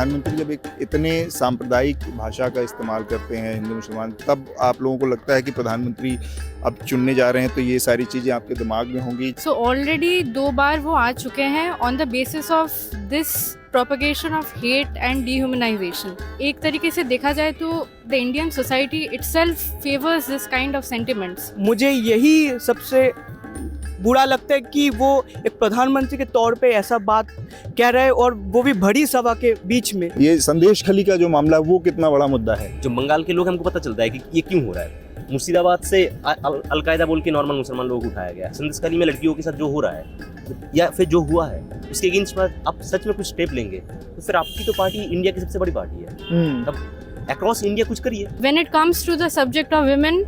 प्रधानमंत्री जब एक इतने सांप्रदायिक भाषा का इस्तेमाल करते हैं हिंदू मुसलमान, तब आप लोगों को लगता है कि प्रधानमंत्री अब चुनने जा रहे हैं तो ये सारी चीज़ें आपके दिमाग में होंगी? सो ऑलरेडी 2 बार वो आ चुके हैं on the basis of this propagation of hate and dehumanisation. एक तरीके से देखा जाए तो the Indian society itself favours this kind of sentiments. मुझे यही सबसे बुरा लगता है कि वो एक प्रधानमंत्री के तौर पे ऐसा बात कह रहे हैं और वो भी बड़ी सभा के बीच में। ये संदेश खली का जो मामला है वो कितना बड़ा मुद्दा है? जो बंगाल के लोग हमको पता चलता है कि ये क्यों हो रहा है। मुर्शिदाबाद से अलकायदा बोल के नॉर्मल मुसलमान लोगों को उठाया गया। संदेश खली में लड़कियों के साथ जो हो रहा है या फिर जो हुआ है उसके अगेंस्ट पर आप सच में कुछ स्टेप लेंगे तो फिर आपकी तो पार्टी इंडिया की सबसे बड़ी पार्टी है। तब अक्रॉस इंडिया कुछ करिए। When it comes to the subject of women,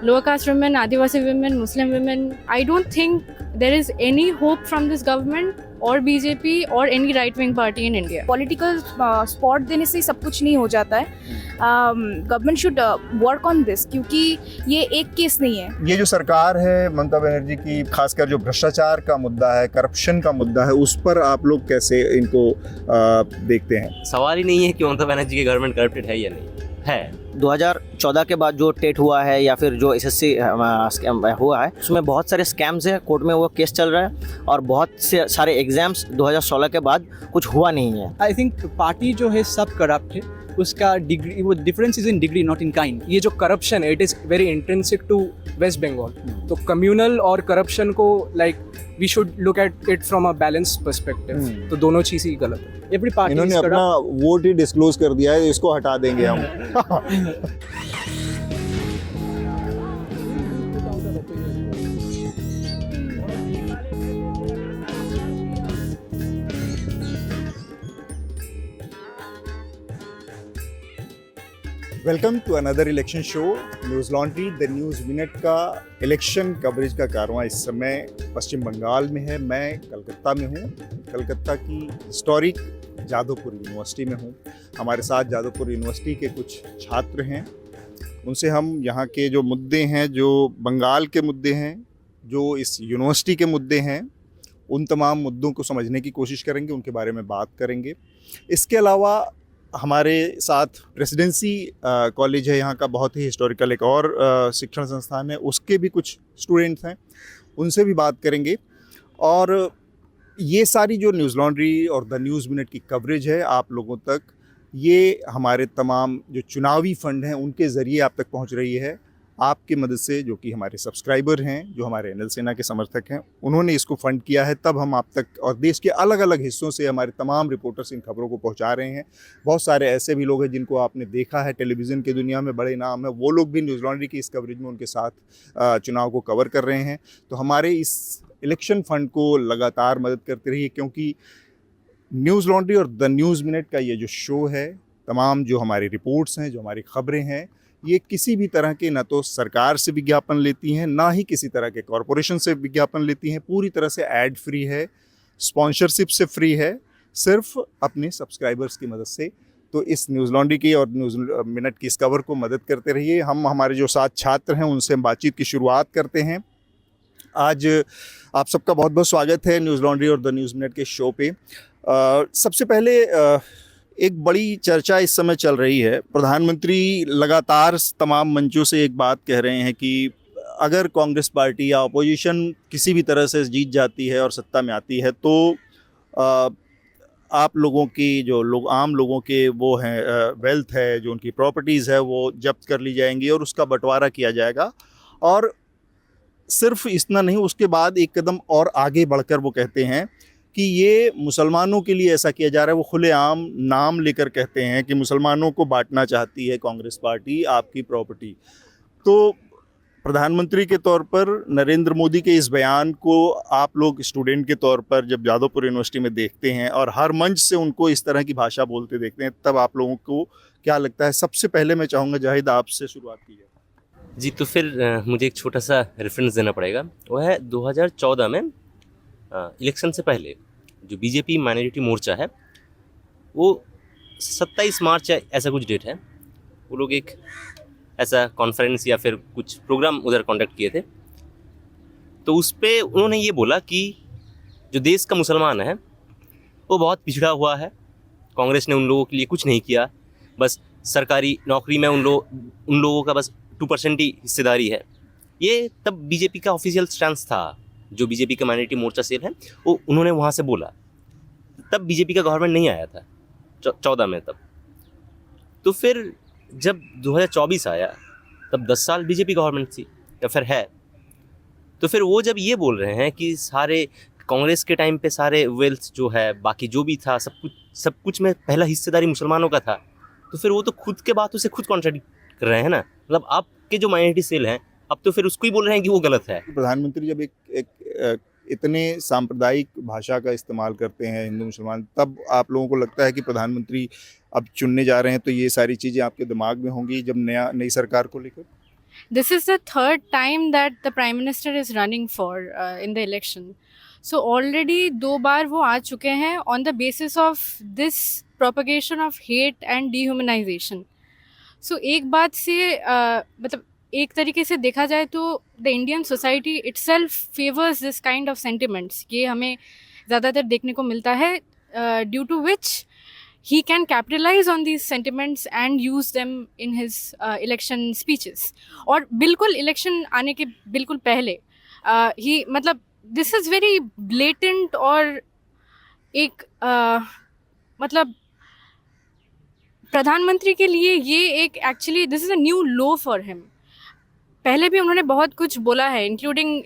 lower caste women, Adivasi women, Muslim women, I don't think there is any hope from this government or BJP or any right-wing party in India. Political spot देने से सब कुछ नहीं हो जाता है। Government should work on this, क्योंकि ये एक केस नहीं है। ये जो सरकार है ममता बनर्जी की, खासकर जो भ्रष्टाचार का मुद्दा है, करप्शन का मुद्दा है, उस पर आप लोग कैसे इनको देखते हैं? सवाल ही नहीं है कि ममता बनर्जी की गवर्नमेंट करप्टेड है या नहीं है। 2014 के बाद जो टेट हुआ है या फिर जो एसएससी हुआ है उसमें बहुत सारे स्कैम्स हैं, कोर्ट में वो केस चल रहा है और बहुत से सारे एग्जाम्स 2016 के बाद कुछ हुआ नहीं है। आई थिंक पार्टी जो है सब करप्ट है, उसका डिग्री, वो difference is in degree not in kind. ये जो करप्शन है it is very intrinsic to West Bengal. तो कम्युनल और करप्शन को like we should look at it from a balance perspective. तो दोनों चीज़ ही गलत है। एवरी पार्टी इन्होंने अपना वोट ही डिस्क्लोज कर दिया है, इसको हटा देंगे हम। Welcome to another election show Newslaundry. The News Minute का इलेक्शन कवरेज का कारवां इस समय पश्चिम बंगाल में है। मैं कलकत्ता में हूँ, कलकत्ता की हिस्टोरिक जादवपुर यूनिवर्सिटी में हूँ। हमारे साथ जादवपुर यूनिवर्सिटी के कुछ छात्र हैं, उनसे हम यहाँ के जो मुद्दे हैं, जो बंगाल के मुद्दे हैं, जो इस यूनिवर्सिटी के मुद्दे हैं, उन तमाम मुद्दों को समझने की कोशिश करेंगे, उनके बारे में बात करेंगे। इसके अलावा हमारे साथ प्रेसिडेंसी कॉलेज है यहाँ का, बहुत ही हिस्टोरिकल एक और शिक्षण संस्थान है, उसके भी कुछ स्टूडेंट्स हैं, उनसे भी बात करेंगे। और ये सारी जो न्यूज़ लॉन्ड्री और द न्यूज़ मिनट की कवरेज है आप लोगों तक, ये हमारे तमाम जो चुनावी फंड हैं उनके ज़रिए आप तक पहुँच रही है, आपकी मदद से, जो कि हमारे सब्सक्राइबर हैं, जो हमारे एनएल सेना के समर्थक हैं, उन्होंने इसको फंड किया है। तब हम आप तक और देश के अलग अलग हिस्सों से हमारे तमाम रिपोर्टर्स इन खबरों को पहुंचा रहे हैं। बहुत सारे ऐसे भी लोग हैं जिनको आपने देखा है टेलीविज़न की दुनिया में, बड़े नाम है, वो लोग भी न्यूज़ लॉन्ड्री की इस कवरेज में उनके साथ चुनाव को कवर कर रहे हैं। तो हमारे इस इलेक्शन फंड को लगातार मदद करते रहिए, क्योंकि न्यूज़ लॉन्ड्री और द न्यूज़ मिनट का ये जो शो है, तमाम जो हमारी रिपोर्ट्स हैं, जो हमारी खबरें हैं, ये किसी भी तरह के ना तो सरकार से विज्ञापन लेती हैं, ना ही किसी तरह के कॉरपोरेशन से विज्ञापन लेती हैं। पूरी तरह से ऐड फ्री है, स्पॉन्सरशिप से फ्री है, सिर्फ अपने सब्सक्राइबर्स की मदद से। तो इस न्यूज़ लॉन्ड्री की और न्यूज़ मिनट की इस कवर को मदद करते रहिए। हम हमारे जो साथ छात्र हैं उनसे हम बातचीत की शुरुआत करते हैं। आज आप सबका बहुत बहुत स्वागत है न्यूज़ लॉन्ड्री और द न्यूज़ मिनट के शो पे। सबसे पहले एक बड़ी चर्चा इस समय चल रही है। प्रधानमंत्री लगातार तमाम मंचों से एक बात कह रहे हैं कि अगर कांग्रेस पार्टी या अपोजिशन किसी भी तरह से जीत जाती है और सत्ता में आती है तो आप लोगों की जो लोग आम लोगों के वो हैं वेल्थ है, जो उनकी प्रॉपर्टीज़ है, वो जब्त कर ली जाएंगी और उसका बंटवारा किया जाएगा। और सिर्फ इतना नहीं, उसके बाद एक कदम और आगे बढ़कर वो कहते हैं कि ये मुसलमानों के लिए ऐसा किया जा रहा है। वो खुलेआम नाम लेकर कहते हैं कि मुसलमानों को बांटना चाहती है कांग्रेस पार्टी आपकी प्रॉपर्टी। तो प्रधानमंत्री के तौर पर नरेंद्र मोदी के इस बयान को आप लोग स्टूडेंट के तौर पर जब जादवपुर यूनिवर्सिटी में देखते हैं और हर मंच से उनको इस तरह की भाषा बोलते देखते हैं, तब आप लोगों को क्या लगता है? सबसे पहले मैं चाहूँगा जाहिद आपसे शुरुआत की जाए। जी, तो फिर मुझे एक छोटा सा रेफरेंस देना पड़ेगा। वो है 2014 में इलेक्शन से पहले जो बीजेपी माइनॉरिटी मोर्चा है, वो 27 मार्च ऐसा कुछ डेट है, वो लोग एक ऐसा कॉन्फ्रेंस या फिर कुछ प्रोग्राम उधर कंडक्ट किए थे। तो उस पर उन्होंने ये बोला कि जो देश का मुसलमान है वो बहुत पिछड़ा हुआ है कांग्रेस ने उन लोगों के लिए कुछ नहीं किया, बस सरकारी नौकरी में उन लोगों का बस 2% ही हिस्सेदारी है। ये तब बीजेपी का ऑफिशियल स्टैंस था, जो बीजेपी का माइनॉरिटी मोर्चा सेल है वो उन्होंने वहाँ से बोला। तब बीजेपी का गवर्नमेंट नहीं आया था 14 में तब। तो फिर जब 2024 आया तब 10 साल बीजेपी गवर्नमेंट थी या फिर है। तो फिर वो जब ये बोल रहे हैं कि सारे कांग्रेस के टाइम पे सारे वेल्थ जो है बाकी जो भी था सब कुछ में पहला हिस्सेदारी मुसलमानों का था, तो फिर वो तो खुद के बातों से खुद कॉन्ट्राडिक्ट कर रहे हैं ना। मतलब आपके जो माइनॉरिटी सेल हैं अब तो फिर उसको ही बोल रहे हैं कि वो गलत है। प्रधानमंत्री जब एक इतने सांप्रदायिक भाषा का इस्तेमाल करते हैं हिंदू मुसलमान, तब आप लोगों को लगता है कि प्रधानमंत्री अब चुनने जा रहे हैं तो ये सारी चीज़ें आपके दिमाग में होंगी जब नई सरकार को लेकर? This is the third time that the Prime Minister is running for in the election. So already 2 बार वो आ चुके हैं on the basis of this propagation of hate and dehumanization. So एक बात से मतलब एक तरीके से देखा जाए तो the Indian society itself favors this kind of sentiments. ये हमें ज़्यादातर देखने को मिलता है due to which he can capitalize on these sentiments and use them in his election speeches. और बिल्कुल election आने के बिल्कुल पहले ही मतलब this is very blatant और एक मतलब प्रधानमंत्री के लिए ये एक actually this is a new low for him. पहले भी उन्होंने बहुत कुछ बोला है including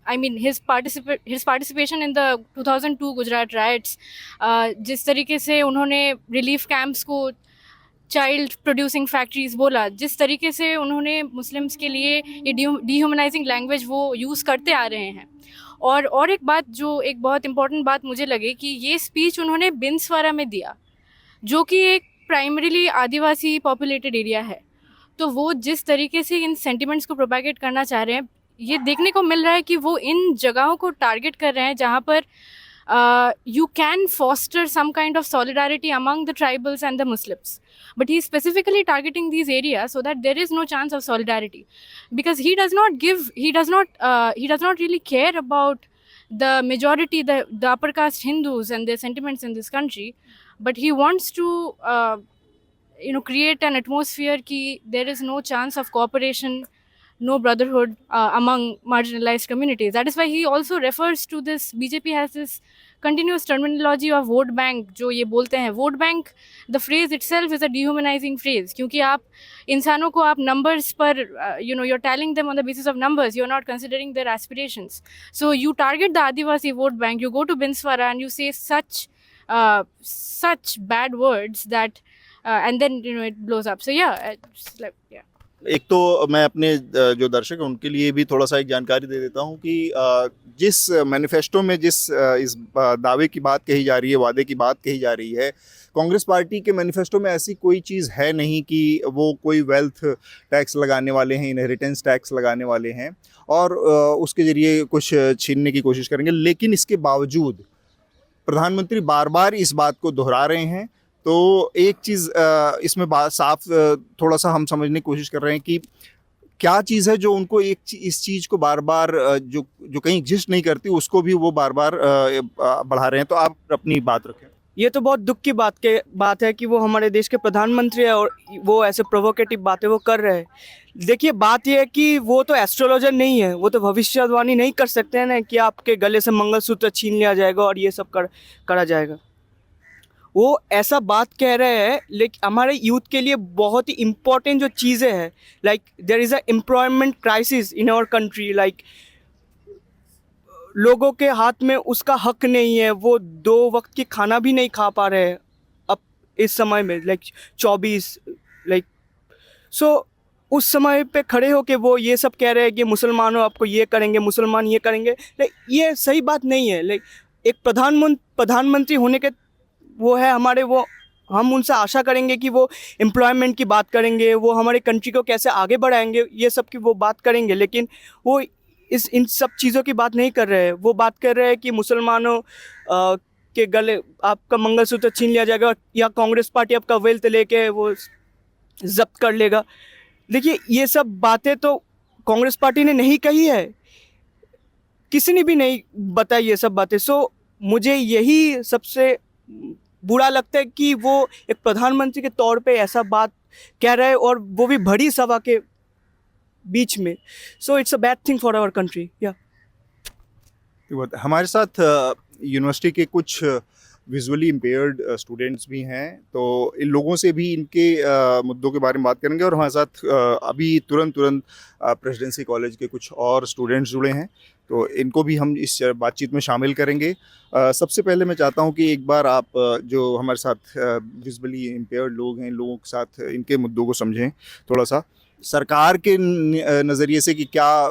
I mean his participation in the 2002 Gujarat rights, जिस तरीके से उन्होंने रिलीफ कैंप्स को चाइल्ड प्रोड्यूसिंग फैक्ट्रीज बोला, जिस तरीके से उन्होंने मुस्लिम्स के लिए ये डिह्यूमनाइजिंग लैंग्वेज वो यूज़ करते आ रहे हैं। और एक बात जो एक बहुत इंपॉर्टेंट बात मुझे लगे कि ये स्पीच उन्होंने बिंसवारा में दिया, जो कि एक प्राइमरीली आदिवासी पॉपुलेटेड एरिया है। तो वो जिस तरीके से इन सेंटिमेंट्स को प्रोपैगेट करना चाह रहे हैं, ये देखने को मिल रहा है कि वो इन जगहों को टारगेट कर रहे हैं जहाँ पर you can foster some kind of solidarity among the tribals and the Muslims. But he is specifically targeting these areas so that there is no chance of solidarity, because he does not really care about the majority, the upper caste Hindus and their sentiments in this country, but he wants to create an atmosphere ki there is no chance of cooperation, no brotherhood among marginalized communities. That is why he also refers to this, BJP has this continuous terminology of vote bank, जो ये बोलते हैं vote bank, the phrase itself is a dehumanizing phrase, क्योंकि आप इंसानों को आप numbers पर you're tallying them on the basis of numbers, you're not considering their aspirations. So you target the Adivasi vote bank, you go to Binswara and you say such bad words that and then it blows up. So yeah, it's like, yeah. एक तो मैं अपने जो दर्शक हैं उनके लिए भी थोड़ा सा एक जानकारी दे देता हूं कि जिस मैनिफेस्टो में जिस इस दावे की बात कही जा रही है, वादे की बात कही जा रही है, कांग्रेस पार्टी के मैनिफेस्टो में ऐसी कोई चीज़ है नहीं कि वो कोई वेल्थ टैक्स लगाने वाले हैं, इनहेरिटेंस टैक्स लगाने वाले हैं और उसके ज़रिए कुछ छीनने की कोशिश करेंगे। लेकिन इसके बावजूद प्रधानमंत्री बार बार इस बात को दोहरा रहे हैं। तो एक चीज़ इसमें बात साफ थोड़ा सा हम समझने की कोशिश कर रहे हैं कि क्या चीज़ है जो उनको इस चीज़ को बार बार जो कहीं एग्जिस्ट नहीं करती उसको भी वो बार बार बढ़ा रहे हैं। तो आप अपनी बात रखें। ये तो बहुत दुख की बात है कि वो हमारे देश के प्रधानमंत्री है और वो ऐसे प्रोवोकेटिव बातें वो कर रहे हैं। देखिए, बात ये है कि वो तो एस्ट्रोलॉजर नहीं है, वो तो भविष्यवाणी नहीं कर सकते हैं ना कि आपके गले से मंगलसूत्र छीन लिया जाएगा और ये सब करा जाएगा। वो ऐसा बात कह रहे हैं, लेकिन हमारे यूथ के लिए बहुत ही इम्पोर्टेंट जो चीज़ें हैं, like there is a employment crisis in our country, like लोगों के हाथ में उसका हक नहीं है, वो 2 वक्त की खाना भी नहीं खा पा रहे हैं अब इस समय में, लाइक 24 लाइक सो उस समय पे खड़े होके वो ये सब कह रहे हैं कि मुसलमानों आपको ये करेंगे, मुसलमान ये करेंगे। लाइक ये सही बात नहीं है। लाइक एक प्रधानमंत्री होने के वो है हमारे, वो हम उनसे आशा करेंगे कि वो एम्प्लॉयमेंट की बात करेंगे, वो हमारे कंट्री को कैसे आगे बढ़ाएंगे, ये सब की वो बात करेंगे। लेकिन वो इन सब चीज़ों की बात नहीं कर रहे हैं। वो बात कर रहे हैं कि मुसलमानों के गले आपका मंगलसूत्र छीन लिया जाएगा या कांग्रेस पार्टी आपका वेल्थ लेके वो जब्त कर लेगा। देखिए, ये सब बातें तो कांग्रेस पार्टी ने नहीं कही है, किसी ने भी नहीं बताई ये सब बातें। सो मुझे यही सबसे बुरा लगता है कि वो एक प्रधानमंत्री के तौर पे ऐसा बात कह रहे हैं और वो भी बड़ी सभा के बीच में. So it's a bad thing for our country. या हमारे साथ यूनिवर्सिटी के कुछ विजुअली इम्पेयर्ड स्टूडेंट्स भी हैं, तो इन लोगों से भी इनके मुद्दों के बारे में बात करेंगे. और हमारे साथ अभी तुरंत प्रेसिडेंसी कॉलेज के कुछ और स्टूडेंट्स जुड़े हैं, तो इनको भी हम इस बातचीत में शामिल करेंगे. सबसे पहले मैं चाहता हूं कि एक बार आप जो हमारे साथ विजुअली इम्पेयर्ड लोग हैं, इन लोगों के साथ इनके मुद्दों को समझें थोड़ा सा. सरकार के नज़रिए से कि क्या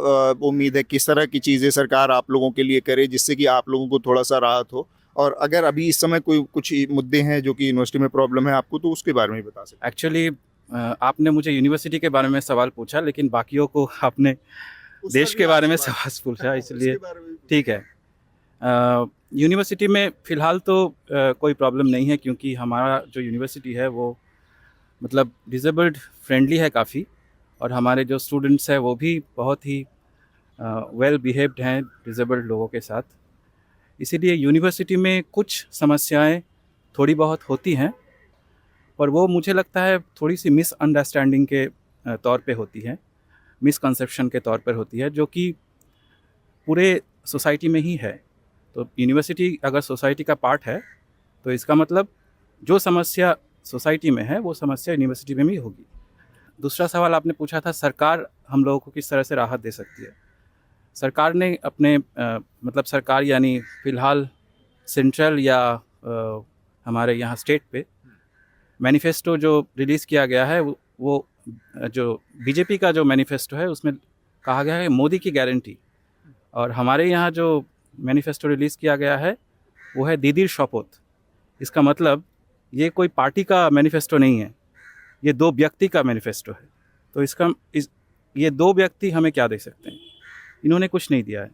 उम्मीद है, किस तरह की चीज़ें सरकार आप लोगों के लिए करे जिससे कि आप लोगों को थोड़ा सा राहत हो, और अगर अभी इस समय कोई कुछ मुद्दे हैं जो कि यूनिवर्सिटी में प्रॉब्लम है आपको, तो उसके बारे में भी बता सकते एक्चुअली आपने मुझे यूनिवर्सिटी के बारे में सवाल पूछा, लेकिन बाकियों को आपने हैं. देश के बारे में सवाल पूछा, इसलिए ठीक है. यूनिवर्सिटी में फ़िलहाल तो कोई प्रॉब्लम नहीं है, क्योंकि हमारा जो यूनिवर्सिटी है वो मतलब डिसेबल्ड फ्रेंडली है काफ़ी, और हमारे जो स्टूडेंट्स हैं वो भी बहुत ही वेल बिहेव्ड हैं डिसेबल्ड लोगों के साथ. इसीलिए यूनिवर्सिटी में कुछ समस्याएं थोड़ी बहुत होती हैं, और वो मुझे लगता है थोड़ी सी मिसअंडरस्टैंडिंग के तौर पे होती है, मिसकंसेप्शन के तौर पर होती है, जो कि पूरे सोसाइटी में ही है. तो यूनिवर्सिटी अगर सोसाइटी का पार्ट है, तो इसका मतलब जो समस्या सोसाइटी में है वो समस्या यूनिवर्सिटी में भी होगी. दूसरा सवाल आपने पूछा था सरकार हम लोगों को किस तरह से राहत दे सकती है. सरकार ने अपने मतलब सरकार यानी फ़िलहाल सेंट्रल या हमारे यहाँ स्टेट पे मैनिफेस्टो जो रिलीज़ किया गया है, वो जो बीजेपी का जो मैनिफेस्टो है उसमें कहा गया है मोदी की गारंटी, और हमारे यहाँ जो मैनिफेस्टो रिलीज़ किया गया है वो है दीदीर शपथ. इसका मतलब ये कोई पार्टी का मैनिफेस्टो नहीं है, ये दो व्यक्ति का मैनिफेस्टो है. तो ये दो व्यक्ति हमें क्या दे सकते हैं, इन्होंने कुछ नहीं दिया है.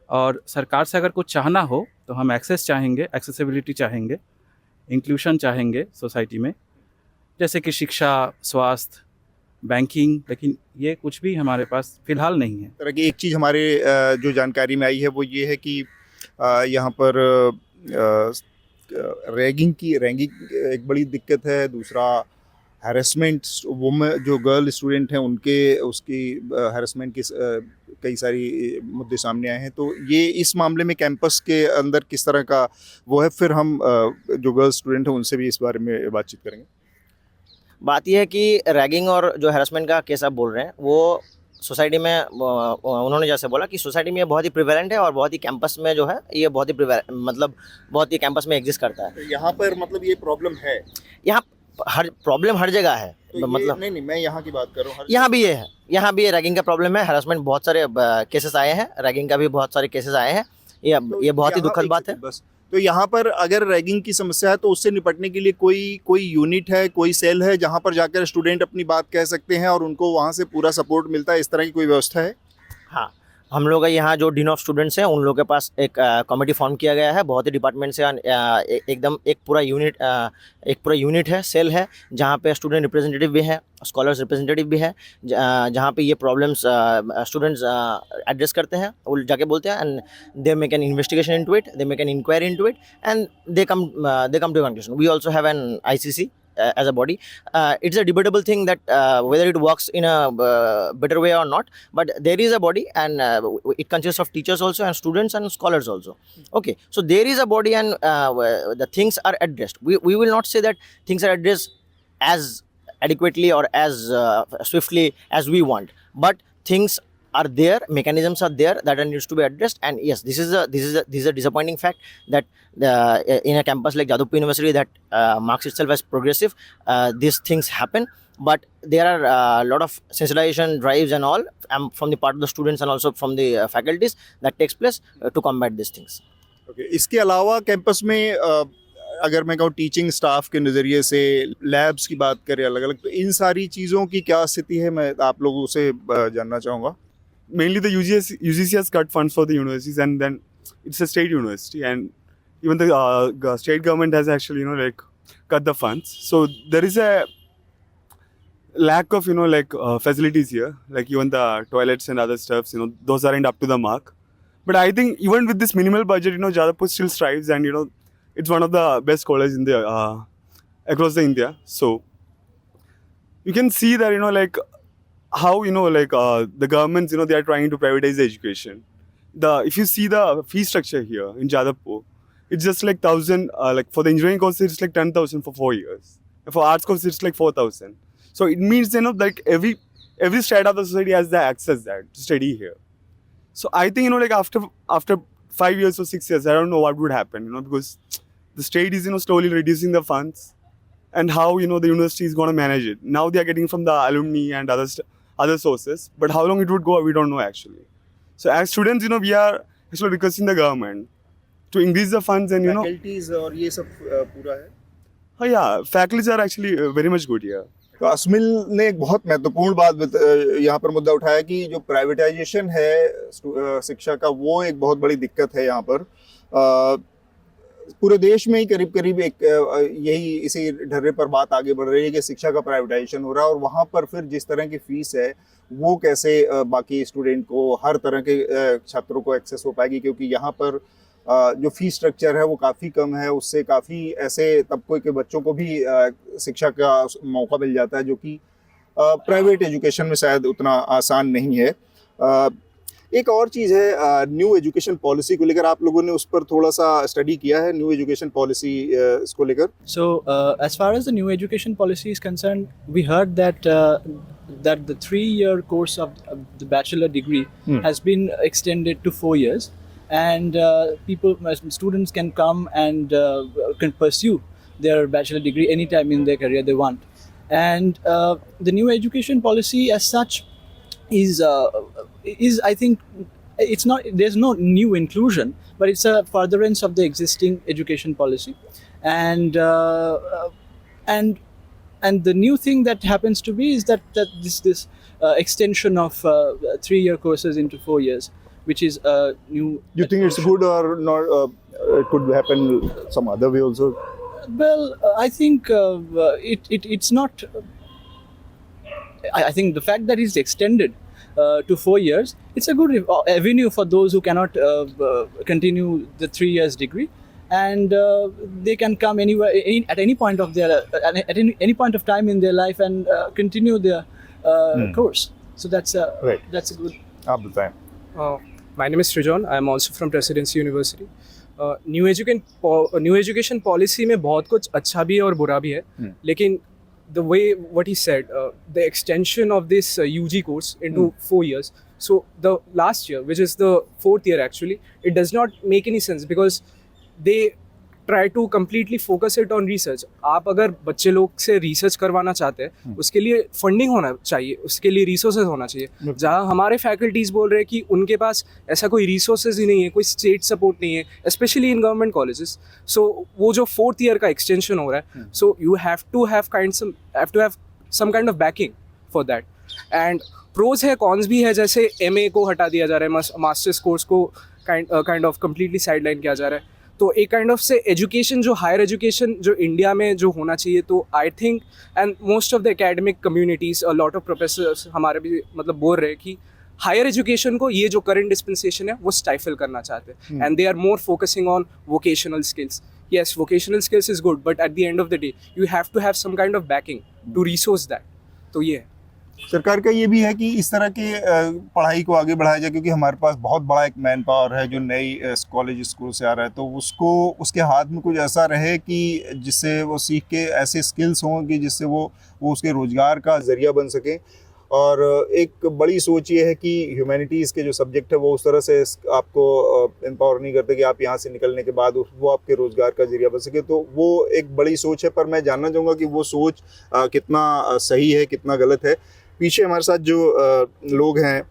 और सरकार से अगर कुछ चाहना हो तो हम एक्सेस चाहेंगे, एक्सेसिबिलिटी चाहेंगे, इंक्लूशन चाहेंगे सोसाइटी में, जैसे कि शिक्षा, स्वास्थ्य, बैंकिंग, लेकिन ये कुछ भी हमारे पास फ़िलहाल नहीं है. तरह की एक चीज़ हमारे जो जानकारी में आई है वो ये है कि यहाँ पर रैगिंग एक बड़ी दिक्कत है. दूसरा हैरेसमेंट, वुमेन जो गर्ल स्टूडेंट हैं उनके उसकी हैरेसमेंट की कई सारी मुद्दे सामने आए हैं. तो ये इस मामले में कैंपस के अंदर किस तरह का वो है, फिर हम जो गर्ल स्टूडेंट हैं उनसे भी इस बारे में बातचीत करेंगे. बात यह है कि रैगिंग और जो हैरेसमेंट का केस आप बोल रहे हैं वो सोसाइटी में, उन्होंने जैसे बोला कि सोसाइटी में ये बहुत ही प्रिवेलेंट है और बहुत ही कैंपस में जो है ये बहुत ही बहुत ही कैंपस में एग्जिस्ट करता है. तो यहाँ पर मतलब ये प्रॉब्लम है, यहाँ हर प्रॉब्लम हर जगह है. तो मतलब नहीं मैं यहाँ की बात कर रहा हूँ. यहाँ भी ये है, यहाँ भी ये रैगिंग का प्रॉब्लम है. हैरेसमेंट बहुत सारे केसेस आए हैं, रैगिंग का भी बहुत सारे केसेस आए हैं. ये बहुत ही दुखद बात है. बस तो यहाँ पर अगर रैगिंग की समस्या है तो उससे निपटने के लिए कोई यूनिट है, कोई सेल है जहाँ पर जाकर स्टूडेंट अपनी बात कह सकते हैं और उनको वहाँ से पूरा सपोर्ट मिलता है, इस तरह की कोई व्यवस्था है? हाँ, हम लोग यहाँ जो डीन ऑफ स्टूडेंट्स हैं उन लोगों के पास एक कमेटी फॉर्म किया गया है. बहुत ही डिपार्टमेंट से एकदम एक पूरा यूनिट है, सेल है, जहाँ पे स्टूडेंट रिप्रेजेंटेटिव भी है, स्कॉलर्स रिप्रेजेंटेटिव भी है, जहाँ पे ये प्रॉब्लम्स स्टूडेंट्स एड्रेस करते हैं, वो जाके बोलते हैं, and they make an investigation into it, they make an inquiry into it, and they come to conclusion. We also have an ICC as a body. It's a debatable thing that whether it works in a better way or not, but there is a body, and it consists of teachers also and students and scholars also. Okay, so there is a body, and the things are addressed. We will not say that things are addressed as adequately or as swiftly as we want, but things are there, mechanisms are there that needs to be addressed. And yes, this is a disappointing fact that in a campus like Jadavpur University that marks itself as progressive, these things happen. But there are a lot of sensitization drives and all from the part of the students and also from the faculties that takes place to combat these things. Okay. इसके अलावा campus में अगर मैं कहूँ teaching staff के नज़रिए से labs की बात करें अलग अलग, तो इन सारी चीज़ों की क्या स्थिति है, मैं आप लोगों से जानना चाहूँगा. Mainly the UGC has cut funds for the universities, and then it's a state university, and even the state government has actually cut the funds. So there is a lack of facilities here, like even the toilets and other stuffs, those aren't up to the mark. But I think even with this minimal budget, Jadavpur still strives, and it's one of the best colleges in the across the India. So you can see that, you know, like how, you know, like the governments, you know, they are trying to privatize the education. If you see the fee structure here in Jadavpur, it's just like 1,000. Like for the engineering course, it's like 10,000 for 4 years. And for arts course, it's like 4,000. So it means, you know, like every strata of the society has the access that to study here. So I think, you know, like after 5 years or 6 years, I don't know what would happen, you know, because the state is, you know, slowly reducing the funds, and how, you know, the university is going to manage it. Now they are getting from the alumni and other sources, but how long it would go, we don't know actually. So as students, you know, we are actually requesting the government to increase the funds and, you know, faculties और ये सब पूरा है. oh yeah, faculties are actually very much good here. तो असमिल ने एक बहुत महत्वपूर्ण बात यहाँ पर मुद्दा उठाया कि जो प्राइवेटाइजेशन है शिक्षा का, वो एक बहुत बड़ी दिक्कत है यहाँ पर. पूरे देश में ही करीब करीब एक यही इसी ढर्रे पर बात आगे बढ़ रही है कि शिक्षा का प्राइवेटाइजेशन हो रहा है, और वहाँ पर फिर जिस तरह की फीस है वो कैसे बाकी स्टूडेंट को, हर तरह के छात्रों को एक्सेस हो पाएगी, क्योंकि यहाँ पर जो फीस स्ट्रक्चर है वो काफ़ी कम है. उससे काफ़ी ऐसे तबके के बच्चों को भी शिक्षा का मौका मिल जाता है जो कि प्राइवेट एजुकेशन में शायद उतना आसान नहीं है. एक और चीज़ है न्यू एजुकेशन पॉलिसी को लेकर, आप लोगों ने उस पर थोड़ा सा स्टडी किया है, न्यू एजुकेशन पॉलिसी इसको लेकर. So, as far as the new education policy is concerned, we heard that the 3-year course of the bachelor degree has been extended to 4 years, and students can come and can pursue their bachelor degree anytime in their career they want. And the new education policy, as such, is I think it's not, there's no new inclusion, but it's a furtherance of the existing education policy, and the new thing that happens to be is that this extension of 3-year courses into 4 years, which is a new. You think it's good or not? It could happen some other way also. Well, I think it's not. I think the fact that it's extended to 4 years, it's a good avenue for those who cannot continue the 3 years degree, and they can come anywhere at any point of their at any point of time in their life and continue their course. So that's Right. that's a good. आप बताएं. My name is Srijan. I am also from Presidency University. New education policy में बहुत कुछ अच्छा भी है और बुरा भी है, लेकिन the way what he said, the extension of this UG course into 4 years, so the last year, which is the 4th year actually, it does not make any sense because they try to completely focus it on research. आप अगर बच्चे लोग से research करवाना चाहते हैं, उसके लिए फंडिंग होना चाहिए, उसके लिए रिसोर्सेज होना चाहिए. जहाँ हमारे फैकल्टीज बोल रहे हैं कि उनके पास ऐसा कोई रिसोर्सेज ही नहीं है, कोई स्टेट सपोर्ट नहीं है, specially in government colleges. So वो जो 4th ईयर का एक्सटेंशन हो रहा है, so you have to have some kind of backing for that. And pros है, कॉन्स भी है, जैसे MA को हटा दिया जा रहा है, मास्टर्स कोर्स को काइंड ऑफ कम्प्लीटली साइडलाइन किया जा रहा है. तो एक काइंड ऑफ से एजुकेशन, जो हायर एजुकेशन जो इंडिया में जो होना चाहिए, तो I think and most of the academic communities, lot of professors हमारे भी मतलब बोल रहे हैं कि हायर एजुकेशन को ये जो करंट डिस्पेंसेशन है वो स्टाइफल करना चाहते हैं, and they are more focusing on vocational skills. Yes, vocational skills is good, but at the end of the day, you have to have some kind of backing to resource that. तो ये है. सरकार का ये भी है कि इस तरह के पढ़ाई को आगे बढ़ाया जाए, क्योंकि हमारे पास बहुत बड़ा एक मैन पावर है जो नई कॉलेज स्कूल से आ रहा है, तो उसको उसके हाथ में कुछ ऐसा रहे कि जिससे वो सीख के ऐसे स्किल्स हों कि जिससे वो उसके रोज़गार का ज़रिया बन सके. और एक बड़ी सोच ये है कि ह्यूमैनिटीज़ के जो सब्जेक्ट है वो उस तरह से आपको एम्पावर नहीं करते कि आप यहाँ से निकलने के बाद वो आपके रोज़गार का ज़रिया बन सके. तो वो एक बड़ी सोच है, पर मैं जानना चाहूँगा कि वो सोच कितना सही है, कितना गलत है. पीछे हमारे साथ जो लोग हैं,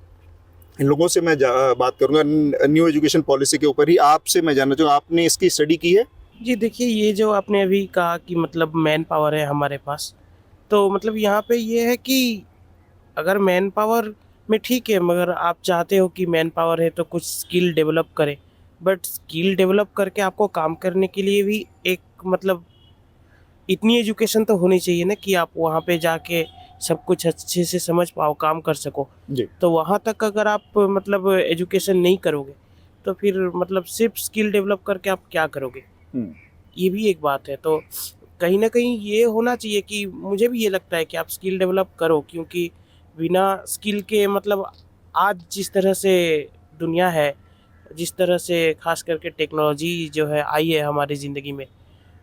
इन लोगों से मैं बात करूँगा न्यू एजुकेशन पॉलिसी के ऊपर ही. आपसे मैं जानना चाहूँगा, आपने इसकी स्टडी की है? जी देखिए, ये जो आपने अभी कहा कि मतलब मैन पावर है हमारे पास, तो मतलब यहाँ पे ये है कि अगर मैन पावर में ठीक है, मगर आप चाहते हो कि मैन पावर है तो कुछ स्किल डेवलप करें, बट स्किल डेवलप करके आपको काम करने के लिए भी एक मतलब इतनी एजुकेशन तो होनी चाहिए ना कि आप वहाँ पे जाके सब कुछ अच्छे से समझ पाओ, काम कर सको जी. तो वहाँ तक अगर आप मतलब एजुकेशन नहीं करोगे तो फिर मतलब सिर्फ स्किल डेवलप करके आप क्या करोगे. ये भी एक बात है। तो कहीं ना कहीं ये होना चाहिए कि मुझे भी ये लगता है कि आप स्किल डेवलप करो, क्योंकि बिना स्किल के मतलब आज जिस तरह से दुनिया है, जिस तरह से खास करके टेक्नोलॉजी जो है आई है हमारी ज़िंदगी में,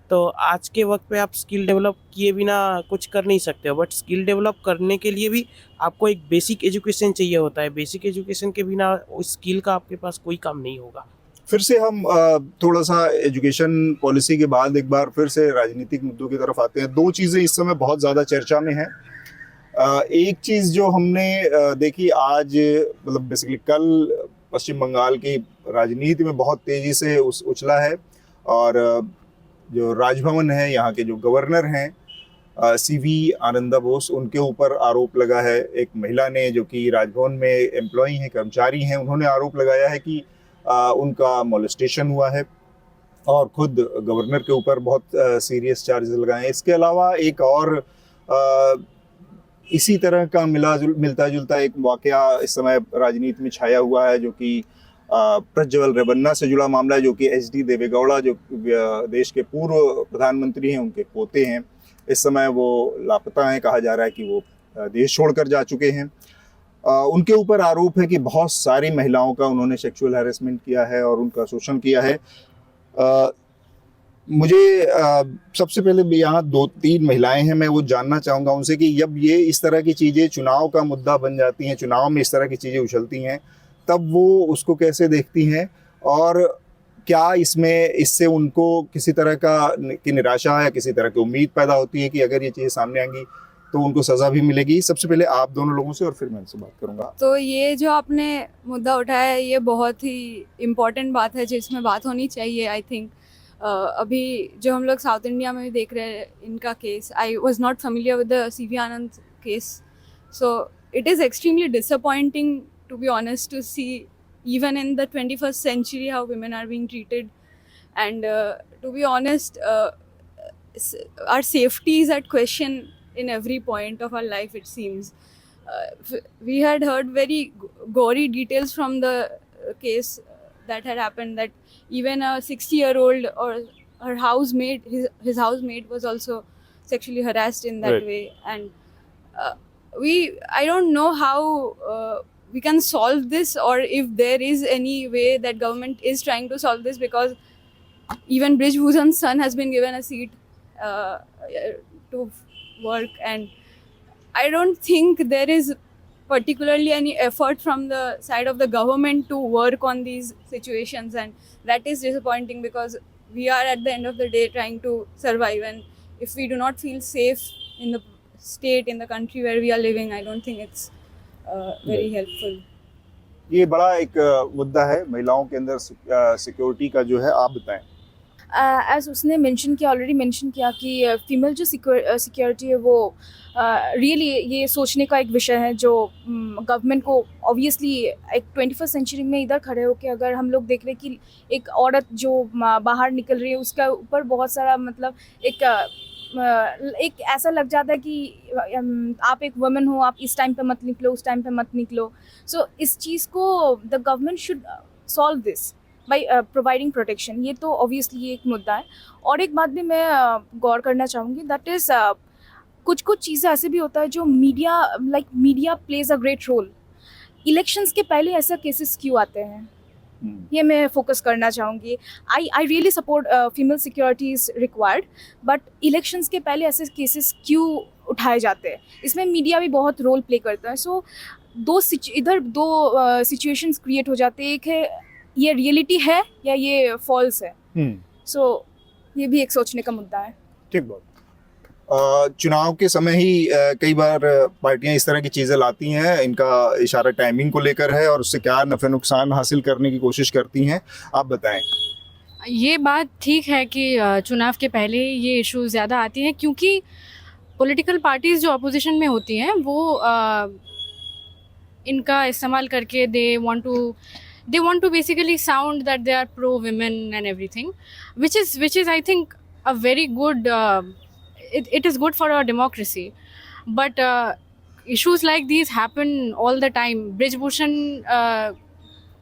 तो आज के वक्त पे आप स्किल डेवलप किए बिना कुछ कर नहीं सकते हो। बट स्किल डेवलप करने के लिए भी आपको एक बेसिक एजुकेशन चाहिए होता है। बेसिक एजुकेशन के बिना उस स्किल का आपके पास कोई काम नहीं होगा। फिर से हम थोड़ा सा एजुकेशन पॉलिसी के बाद एक बार फिर से राजनीतिक मुद्दों की तरफ आते हैं। दो चीज़ें इस समय बहुत ज़्यादा चर्चा में हैं। एक चीज़ जो हमने देखी आज, मतलब बेसिकली कल, पश्चिम बंगाल की राजनीति में बहुत तेज़ी से उछला है, और जो राजभवन है, यहाँ के जो गवर्नर हैं सीवी आनंदा बोस, उनके ऊपर आरोप लगा है। एक महिला ने, जो कि राजभवन में एम्प्लॉई हैं, कर्मचारी हैं, उन्होंने आरोप लगाया है कि उनका मोलेस्टेशन हुआ है, और खुद गवर्नर के ऊपर बहुत सीरियस चार्जेस लगाए हैं। इसके अलावा एक और इसी तरह का मिलता जुलता एक वाकया इस समय राजनीति में छाया हुआ है, जो कि प्रज्वल रेवन्ना से जुड़ा मामला है, जो कि HD देवेगौड़ा, जो देश के पूर्व प्रधानमंत्री हैं, उनके पोते हैं। इस समय वो लापता हैं, कहा जा रहा है कि वो देश छोड़कर जा चुके हैं। उनके ऊपर आरोप है कि बहुत सारी महिलाओं का उन्होंने सेक्सुअल हैरेसमेंट किया है और उनका शोषण किया है। मुझे सबसे पहले यहाँ 2-3 महिलाएं हैं, मैं वो जानना चाहूँगा उनसे कि जब ये इस तरह की चीज़ें चुनाव का मुद्दा बन जाती हैं, चुनाव में इस तरह की चीज़ें उछलती हैं, तब वो उसको कैसे देखती हैं, और क्या इससे उनको किसी तरह की निराशा या किसी तरह की उम्मीद पैदा होती है कि अगर ये चीज़ें सामने आएंगी तो उनको सज़ा भी मिलेगी। सबसे पहले आप दोनों लोगों से, और फिर मैं इनसे बात करूँगा। तो ये जो आपने मुद्दा उठाया है, ये बहुत ही इम्पोर्टेंट बात है जिसमें बात होनी चाहिए। आई थिंक अभी जो हम लोग साउथ इंडिया में भी देख रहे हैं इनका case, I was not familiar with the CV Anand case, so it is extremely disappointing to be honest to see even in the 21st century how women are being treated, and to be honest our safety is at question in every point of our life, it seems. We had heard very gory details from the case that had happened, that even a 60-year-old or her housemaid, his housemaid was also sexually harassed in that way, and I don't know how we can solve this, or if there is any way that government is trying to solve this, because even Brij Bhushan's son has been given a seat to work, and I don't think there is particularly any effort from the side of the government to work on these situations, and that is disappointing, because we are at the end of the day trying to survive, and if we do not feel safe in the state, in the country where we are living, I don't think it's very helpful. ये बड़ा एक मुद्दा है महिलाओं के अंदर security का, जो है, आप बताएं। एज उसने मेंशन किया, ऑलरेडी मेंशन किया कि फीमेल जो सिक्योरिटी है वो रियली ये सोचने का एक विषय है, जो गवर्नमेंट को ऑब्वियसली एक 21st सेंचुरी में इधर खड़े होकर अगर हम लोग देख रहे हैं कि एक औरत जो बाहर निकल रही है, उसका ऊपर बहुत सारा मतलब एक ऐसा लग जाता है कि आप एक वुमेन हो, आप इस टाइम पे मत निकलो, उस टाइम पे मत निकलो। सो इस चीज़ को the government should solve this by providing protection. ये तो ऑब्वियसली एक मुद्दा है। और एक बात भी मैं गौर करना चाहूँगी, दैट इज़ कुछ चीज़ें ऐसे भी होता है जो media plays a great role. Elections के पहले ऐसा केसेस क्यों आते हैं, ये मैं फोकस करना चाहूँगी। I really support female security is required, but elections के पहले ऐसे केसेस क्यों उठाए जाते हैं, इसमें मीडिया भी बहुत रोल प्ले करता है। सो दो सिचुएशंस क्रिएट हो जाते हैं, एक है ये रियलिटी है या ये फॉल्स है। सो ये भी एक सोचने का मुद्दा है। ठीक बात। चुनाव के समय ही कई बार पार्टियां इस तरह की चीज़ें लाती हैं, इनका इशारा टाइमिंग को लेकर है और उससे क्या नफ़े नुकसान हासिल करने की कोशिश करती हैं, आप बताएं। ये बात ठीक है कि चुनाव के पहले ये इशू ज़्यादा आती हैं, क्योंकि पॉलिटिकल पार्टीज़ जो अपोजिशन में होती हैं वो इनका इस्तेमाल करके they want to basically sound that they are pro women and everything, which is I think a very good it is good for our democracy, but issues like these happen all the time. Brij Bhushan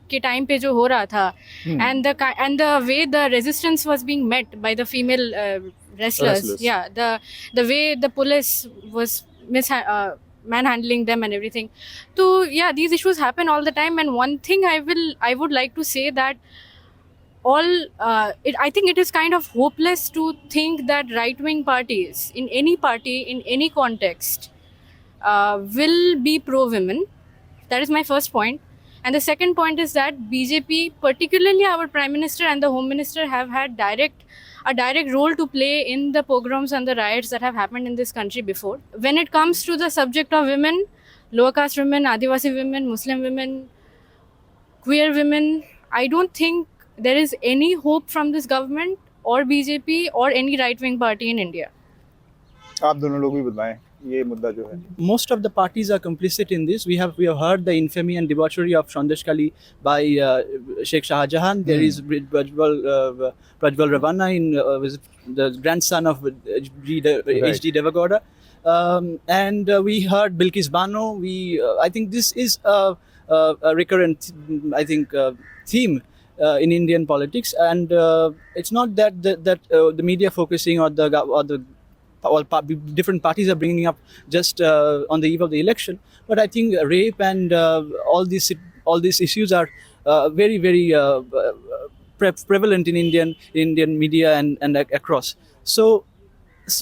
के time पे जो हो रहा था, and the way the resistance was being met by the female wrestlers. Yeah, the way the police was manhandling them and everything. So yeah, these issues happen all the time, and one thing I would like to say that I think it is kind of hopeless to think that right-wing parties in any party in any context will be pro-women. That is my first point. And the second point is that BJP, particularly our Prime Minister and the Home Minister, have had a direct role to play in the pogroms and the riots that have happened in this country before. When it comes to the subject of women, lower caste women, Adivasi women, Muslim women, queer women, I don't think there is any hope from this government or BJP or any right-wing party in India. आप दोनों लोग भी बताएं ये मुद्दा जो है. Most of the parties are complicit in this. We have heard the infamy and debauchery of Sandeshkhali by Sheikh Shah Jahan. There is Prajwal Ravana, the grandson of H.D. Devagowda, and we heard Bilkis Bano. I think this is a recurrent, theme in Indian politics, and it's not that the media focusing or the different parties are bringing up just on the eve of the election, but I think rape and all these issues are very very prevalent in Indian media and across. So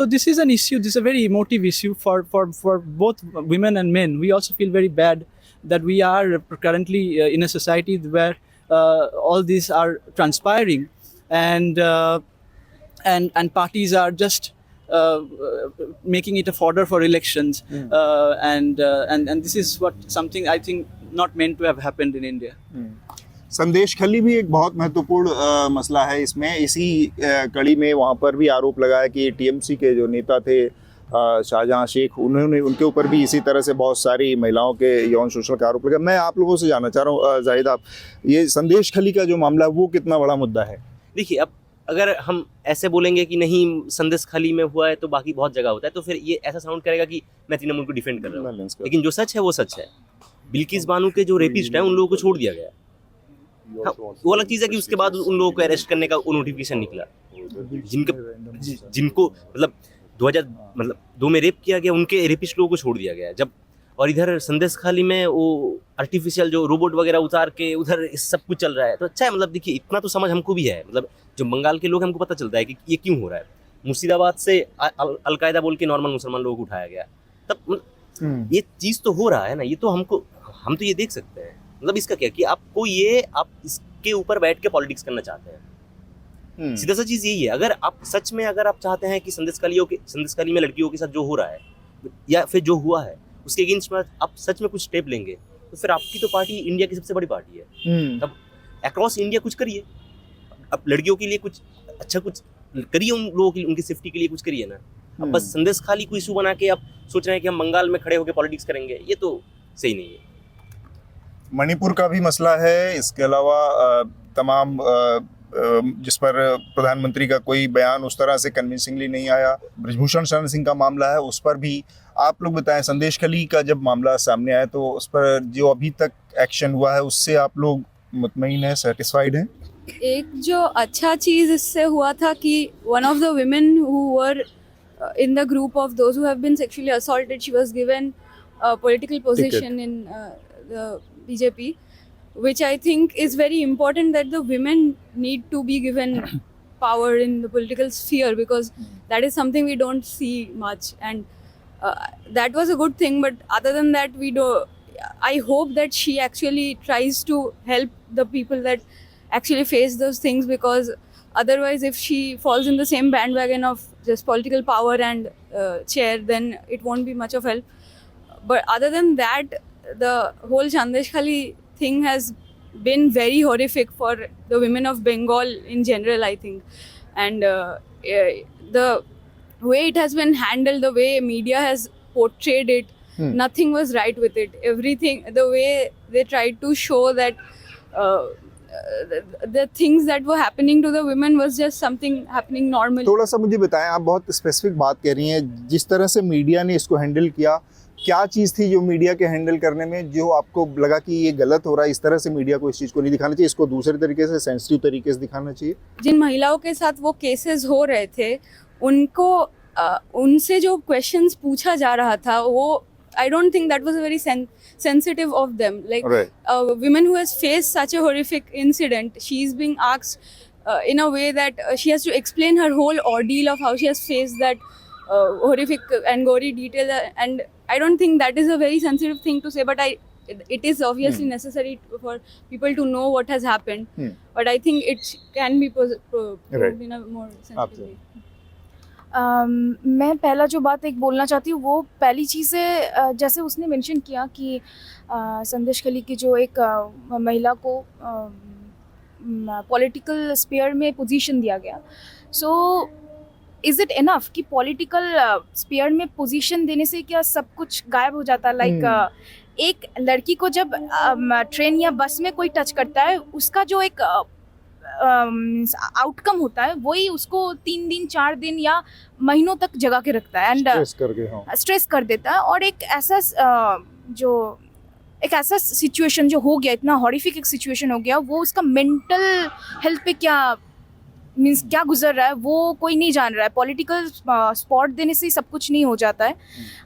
this is an issue. This is a very emotive issue for both women and men. We also feel very bad that we are currently in a society where all these are transpiring, and parties are just making it a fodder for elections, and this is something I think not meant to have happened in India. Sandeshkhali भी एक बहुत महत्वपूर्ण मसला है इसमें. इसी कड़ी में वहाँ पर भी आरोप लगाया कि टीएमसी के जो नेता थे शाहजहां शेख, उनके ऊपर भी इसी तरह से बहुत सारी महिलाओं के यौन शोषण का आरोप लगा. मैं आप लोगों से जानना चाह रहा हूँ जाहिद, आप ये संदेशखली का जो मामला है वो कितना बड़ा मुद्दा है? देखिए, अब अगर हम ऐसे बोलेंगे कि नहीं संदेशखली में हुआ है तो बाकी बहुत जगह होता है, तो फिर ये ऐसा साउंड करेगा कि मैं तृणमूल को डिफेंड कर रहा हूँ. लेकिन जो सच है वो सच है. बिल्किस बानो के जो रेपिस्ट हैं उन लोगों को छोड़ दिया गया. हाँ, वो अलग चीज़ है कि उसके बाद उन लोगों को अरेस्ट करने का वो नोटिफिकेशन निकला. जिनको मतलब 2002 में रेप किया गया, उनके रेपिस्ट लोगों को छोड़ दिया गया. जब और इधर संदेशखाली में वो आर्टिफिशियल जो रोबोट वगैरह उतार के उधर सब कुछ चल रहा है, तो अच्छा है. मतलब देखिए, इतना तो समझ हमको भी है. मतलब जो बंगाल के लोग हमको पता चलता है कि ये क्यों हो रहा है. मुर्शिदाबाद से अलकायदा बोल के नॉर्मल मुसलमान लोगों को उठाया गया, तब ये चीज़ तो हो रहा है ना. ये तो हम तो ये देख सकते हैं. मतलब इसका क्या कि आप इसके ऊपर बैठ के पॉलिटिक्स करना चाहते हैं. सीधा सा चीज़ यही है. अगर आप सच में आप चाहते हैं कि संदेशखाली में लड़कियों के साथ जो हो रहा है या फिर जो हुआ है उसके अगेंस्ट में आप सच में कुछ स्टेप लेंगे, तो फिर आपकी तो पार्टी इंडिया की सबसे बड़ी पार्टी है. तब अक्रॉस इंडिया कुछ करिए. अब लड़कियों के लिए कुछ अच्छा कुछ करिए, उन लोगों के लिए, उनकी सेफ्टी के लिए कुछ करिए ना. अब बस संदेशखाली को इशू बना के आप सोच रहे हैं कि हम बंगाल में खड़े होकर पॉलिटिक्स करेंगे, ये तो सही नहीं है. मणिपुर का भी मसला है. इसके अलावा तमाम जिस पर प्रधानमंत्री का कोई बयान उस तरह से कन्विंसिंगली नहीं आया. ब्रजभूषण शरण सिंह का मामला है, उस पर भी आप लोग बताएं. संदेशखली का जब मामला सामने आया तो उस पर जो अभी तक एक्शन हुआ है उससे आप लोग मुतमईन हैं, सेटिस्फाइड हैं? एक जो अच्छा चीज़ इससे हुआ था कि one of the women who were in the group of those who have been sexually assaulted, she was given a political position in the BJP, which I think is very important, that the women need to be given power in the political sphere, because that is something we don't see much, and that was a good thing. But other than that, I hope that she actually tries to help the people that actually face those things, because otherwise if she falls in the same bandwagon of just political power and chair, then it won't be much of help. But other than that, the whole Sandeshkhali thing has been very horrific for the women of Bengal in general, I think. And the way it has been handled, the way media has portrayed it, nothing was right with it. Everything, the way they tried to show that the things that were happening to the women was just something happening normally. थोड़ा सा मुझे बताएं, आप बहुत specific बात कह रही हैं, जिस तरह से मीडिया ने इसको हैंडल किया, क्या चीज़ थी जो मीडिया के हैंडल करने में जो आपको लगा कि ये गलत हो रहा है, इस तरह से मीडिया को इस चीज़ को नहीं दिखाना चाहिए, इसको दूसरे तरीके से सेंसिटिव तरीके से दिखाना चाहिए? जिन महिलाओं के साथ वो केसेस हो रहे थे उनको उनसे जो क्वेश्चंस पूछा जा रहा था वो I don't think that was a very sensitive of them. Like Right. a woman who has faced such a horrific incident, she is being asked in a way that she has to explain her whole ordeal of how she has faced that horrific and gory detail. And I don't think that is a very sensitive thing to say, but it is obviously necessary for people to know what has happened. But I think it can be proved Right. in a more sensitive way. मैं पहला जो बात एक बोलना चाहती हूँ वो पहली चीज़ है, जैसे उसने मेंशन किया कि संदेश खली की जो एक महिला को पॉलिटिकल स्फीयर में पोजीशन दिया गया. सो इज़ इट इनफ कि पॉलिटिकल स्फीयर में पोजीशन देने से क्या सब कुछ गायब हो जाता है? लाइक एक लड़की को जब ट्रेन या बस में कोई टच करता है उसका जो एक आउटकम होता है वही उसको 3 दिन 4 दिन या महीनों तक जगा के रखता है एंड स्ट्रेस कर देता है. और एक ऐसा सिचुएशन जो हो गया, इतना हॉरिफिक एक सिचुएशन हो गया, वो उसका मेंटल हेल्थ पे क्या गुजर रहा है वो कोई नहीं जान रहा है. पॉलिटिकल स्पॉट देने से सब कुछ नहीं हो जाता है.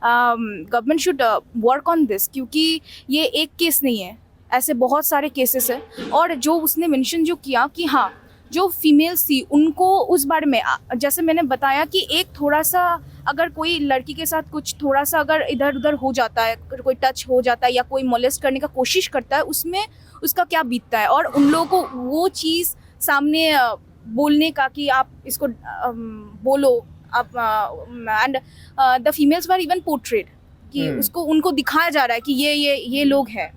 Government should work on this, क्योंकि ये एक केस नहीं है, ऐसे बहुत सारे केसेस हैं. और जो उसने मेंशन जो किया कि हाँ जो फीमेल्स थी उनको उस बारे में, जैसे मैंने बताया कि एक थोड़ा सा अगर कोई लड़की के साथ कुछ थोड़ा सा अगर इधर उधर हो जाता है, अगर कोई टच हो जाता है या कोई मोलेस्ट करने का कोशिश करता है, उसमें उसका क्या बीतता है. और उन लोगों को वो चीज़ सामने बोलने का कि आप इसको बोलो आप, and the females were even portrayed कि उसको उनको दिखाया जा रहा है कि ये लोग हैं.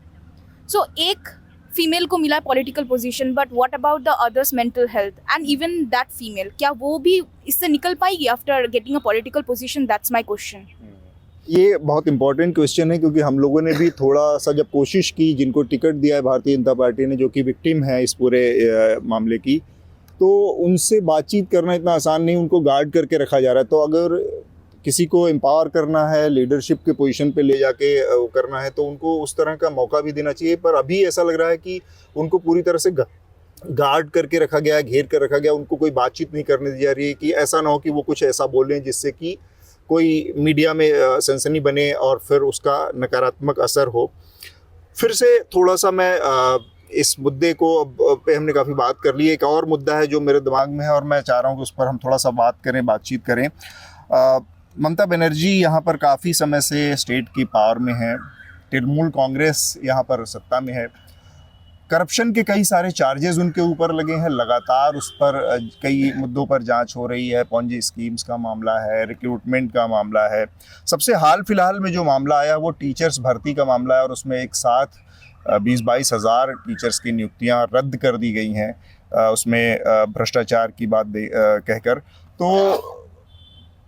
सो एक फीमेल को मिला political position, but what about the others mental health and even that female, क्या वो भी इससे निकल पाएगी after getting a political position? That's my question. ये बहुत इंपॉर्टेंट क्वेश्चन है, क्योंकि हम लोगों ने भी थोड़ा सा जब कोशिश की, जिनको टिकट दिया है भारतीय जनता पार्टी ने, जो कि विक्टिम है इस पूरे मामले की, तो उनसे बातचीत करना इतना आसान नहीं, उनको गार्ड करके रखा जा रहा है. तो अगर किसी को एम्पावर करना है, लीडरशिप के पोजीशन पे ले जाके करना है, तो उनको उस तरह का मौका भी देना चाहिए. पर अभी ऐसा लग रहा है कि उनको पूरी तरह से गार्ड करके रखा गया है, घेर कर रखा गया. उनको कोई बातचीत नहीं करने दी जा रही है कि ऐसा ना हो कि वो कुछ ऐसा बोलें जिससे कि कोई मीडिया में सनसनी बने और फिर उसका नकारात्मक असर हो. फिर से थोड़ा सा मैं इस मुद्दे को पे हमने काफ़ी बात कर ली. एक और मुद्दा है जो मेरे दिमाग में है और मैं चाह रहा हूँ कि उस पर हम थोड़ा सा बातचीत करें. ममता बनर्जी यहाँ पर काफ़ी समय से स्टेट की पावर में है, तृणमूल कांग्रेस यहाँ पर सत्ता में है. करप्शन के कई सारे चार्जेस उनके ऊपर लगे हैं, लगातार उस पर कई मुद्दों पर जांच हो रही है. पॉन्जी स्कीम्स का मामला है, रिक्रूटमेंट का मामला है. सबसे हाल फिलहाल में जो मामला आया वो टीचर्स भर्ती का मामला है, और उसमें एक साथ 20-22 हज़ार टीचर्स की नियुक्तियाँ रद्द कर दी गई हैं, उसमें भ्रष्टाचार की बात कहकर. तो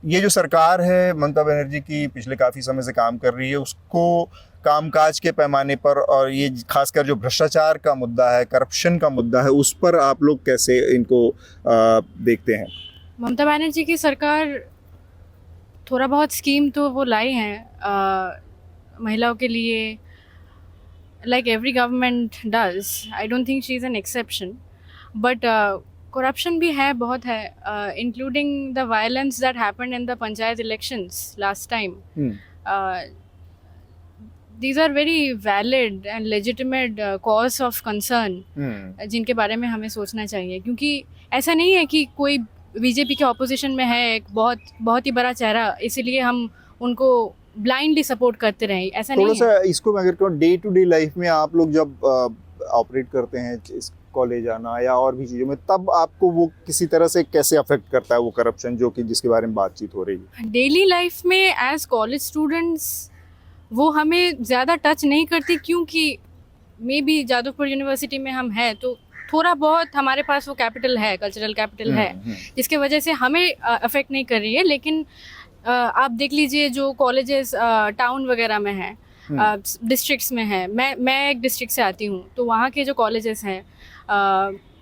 ये जो सरकार है ममता बनर्जी की पिछले काफ़ी समय से काम कर रही है, उसको कामकाज के पैमाने पर, और ये खासकर जो भ्रष्टाचार का मुद्दा है, करप्शन का मुद्दा है, उस पर आप लोग कैसे इनको देखते हैं? ममता बनर्जी की सरकार थोड़ा बहुत स्कीम तो वो लाई हैं महिलाओं के लिए, like every government does. I don't think she is an exception. But corruption भी है, बहुत है, including the violence that happened in the panchayat elections last time. These are very valid and legitimate cause of concern जिनके बारे में हमें सोचना चाहिए. क्योंकि ऐसा नहीं है कि कोई बीजेपी के ऑपोजिशन में है एक बहुत ही बड़ा चेहरा, इसीलिए हम उनको ब्लाइंडली सपोर्ट करते रहें, ऐसा नहीं है. थोड़ा सा इसको मैं अगर कहूँ, डे टू डे लाइफ में आप लोग जब ऑपरेट करते हैं, कॉलेज आना या और भी चीज़ों में, तब आपको वो किसी तरह से कैसे अफेक्ट करता है वो करप्शन जो कि जिसके बारे में बातचीत हो रही है? डेली लाइफ में एज कॉलेज स्टूडेंट्स वो हमें ज़्यादा टच नहीं करती, क्योंकि मे बी जादवपुर यूनिवर्सिटी में हम हैं तो थोड़ा बहुत हमारे पास वो कैपिटल है, कल्चरल कैपिटल है, जिसके वजह से हमें अफेक्ट नहीं कर रही है. लेकिन आप देख लीजिए जो कॉलेजेस टाउन वगैरह में हैं, डिस्ट्रिक्ट्स में हैं, मैं एक डिस्ट्रिक्ट से आती हूँ, तो वहाँ के जो कॉलेजेस हैं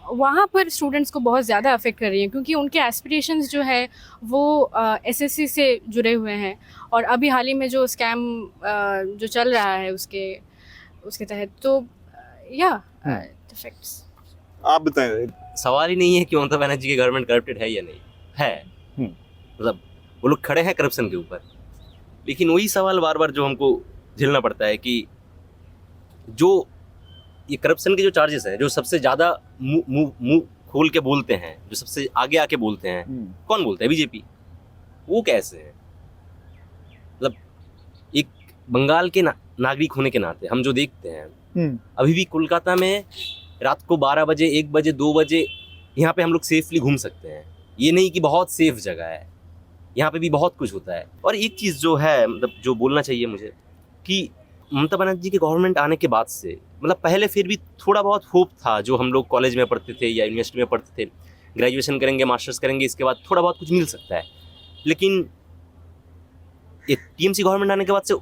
वहाँ पर स्टूडेंट्स को बहुत ज़्यादा अफेक्ट कर रही हैं, क्योंकि उनके एस्पिरेशंस जो है वो एसएससी से जुड़े हुए हैं, और अभी हाल ही में जो स्कैम जो चल रहा है उसके तहत, तो या इफेक्ट्स। आप बताएं। सवाल ही नहीं है कि ममता बनर्जी की गवर्नमेंट करप्टेड है या नहीं है। मतलब वो लोग खड़े हैं करप्शन के ऊपर, लेकिन वही सवाल बार बार जो हमको झेलना पड़ता है कि जो ये करप्शन के जो चार्जेस हैं, जो सबसे ज़्यादा मुंह खोल के बोलते हैं, जो सबसे आगे आके बोलते हैं, कौन बोलता है? बीजेपी। वो कैसे है? मतलब एक बंगाल के नागरिक होने के नाते हम जो देखते हैं, अभी भी कोलकाता में रात को 12 बजे, 1 बजे, 2 बजे यहाँ पे हम लोग सेफली घूम सकते हैं। ये नहीं कि बहुत सेफ जगह है, यहाँ पे भी बहुत कुछ होता है। और एक चीज़ जो है, मतलब जो बोलना चाहिए मुझे, कि ममता बनर्जी के गवर्नमेंट आने के बाद से, मतलब पहले फिर भी थोड़ा बहुत होप था, जो हम लोग कॉलेज में पढ़ते थे या यूनिवर्सिटी में पढ़ते थे, ग्रेजुएशन करेंगे, मास्टर्स करेंगे, इसके बाद थोड़ा बहुत कुछ मिल सकता है। लेकिन ये टीएमसी गवर्नमेंट आने के बाद से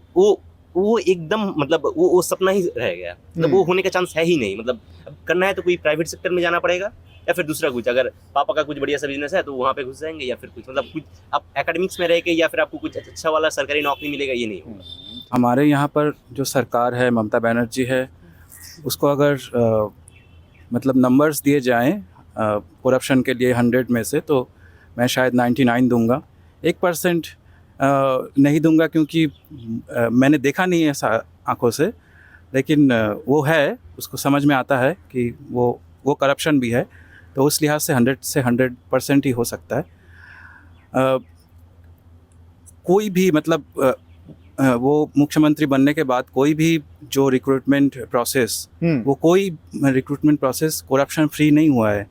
वो एकदम, मतलब वो सपना ही रह गया। मतलब वो होने का चांस है ही नहीं। मतलब अब करना है तो कोई प्राइवेट सेक्टर में जाना पड़ेगा, या फिर दूसरा कुछ, अगर पापा का कुछ बढ़िया सा बिजनेस है तो वहाँ पे घुस जाएंगे, या फिर कुछ, मतलब कुछ आप एकेडमिक्स में रह के, या फिर आपको कुछ अच्छा वाला सरकारी नौकरी मिलेगा, ये नहीं होगा। हमारे यहाँ पर जो सरकार है, ममता बनर्जी है, उसको अगर मतलब नंबर्स दिए जाएं करप्शन के लिए 100 में से, तो मैं शायद 99 दूंगा। 1% नहीं दूंगा, क्योंकि मैंने देखा नहीं है आंखों से, लेकिन वो है, उसको समझ में आता है कि वो करप्शन भी है, तो उस लिहाज से 100% ही हो सकता है। कोई भी, मतलब वो मुख्यमंत्री बनने के बाद कोई भी जो रिक्रूटमेंट प्रोसेस, वो कोई रिक्रूटमेंट प्रोसेस करप्शन फ्री नहीं हुआ है।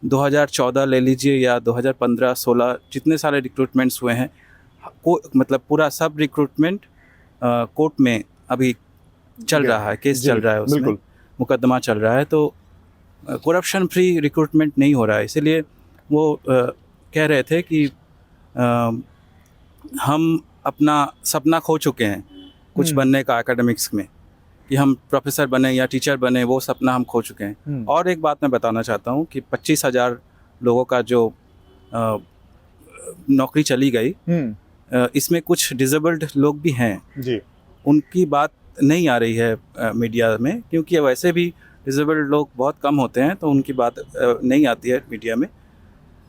2014 ले लीजिए, या 2015-16 जितने सारे रिक्रूटमेंट्स हुए हैं, मतलब पूरा सब रिक्रूटमेंट कोर्ट में अभी चल रहा है, केस चल रहा है, उसमें मुकदमा चल रहा है। तो करप्शन फ्री रिक्रूटमेंट नहीं हो रहा है। इसीलिए वो कह रहे थे कि हम अपना सपना खो चुके हैं कुछ बनने का एकेडमिक्स में, कि हम प्रोफेसर बने या टीचर बने, वो सपना हम खो चुके हैं। और एक बात मैं बताना चाहता हूँ कि 25,000 लोगों का जो नौकरी चली गई, इसमें कुछ डिसेबल्ड लोग भी हैं जी। उनकी बात नहीं आ रही है मीडिया में, क्योंकि वैसे भी डिसेबल्ड लोग बहुत कम होते हैं, तो उनकी बात नहीं आती है मीडिया में।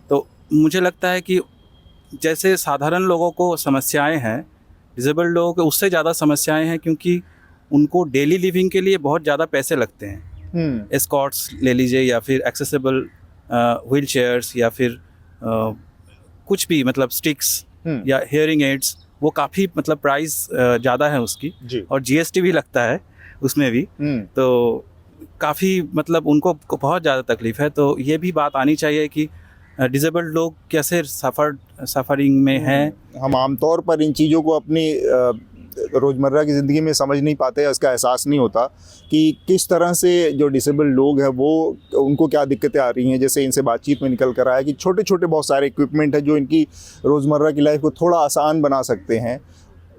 तो मुझे लगता है कि जैसे साधारण लोगों को समस्याएं हैं, डिसेबल्ड लोगों को उससे ज़्यादा समस्याएं हैं, क्योंकि उनको डेली लिविंग के लिए बहुत ज़्यादा पैसे लगते हैं। एस्कॉर्ट्स ले लीजिए, या फिर एक्सेसिबल व्हील चेयर्स, या फिर कुछ भी, मतलब स्टिक्स या हेयरिंग एड्स, वो काफ़ी, मतलब प्राइस ज़्यादा है उसकी, और जीएसटी भी लगता है उसमें भी। तो काफ़ी, मतलब उनको बहुत ज़्यादा तकलीफ़ है। तो ये भी बात आनी चाहिए कि डिसेबल्ड लोग कैसे सफरिंग में हैं। हम आमतौर पर इन चीज़ों को अपनी रोज़मर्रा की ज़िंदगी में समझ नहीं पाते, इसका एहसास नहीं होता कि किस तरह से जो डिसेबल्ड लोग हैं वो उनको क्या दिक्कतें आ रही हैं। जैसे इनसे बातचीत में निकल कर आया कि छोटे छोटे बहुत सारे इक्विपमेंट हैं जो इनकी रोज़मर्रा की लाइफ को थोड़ा आसान बना सकते हैं,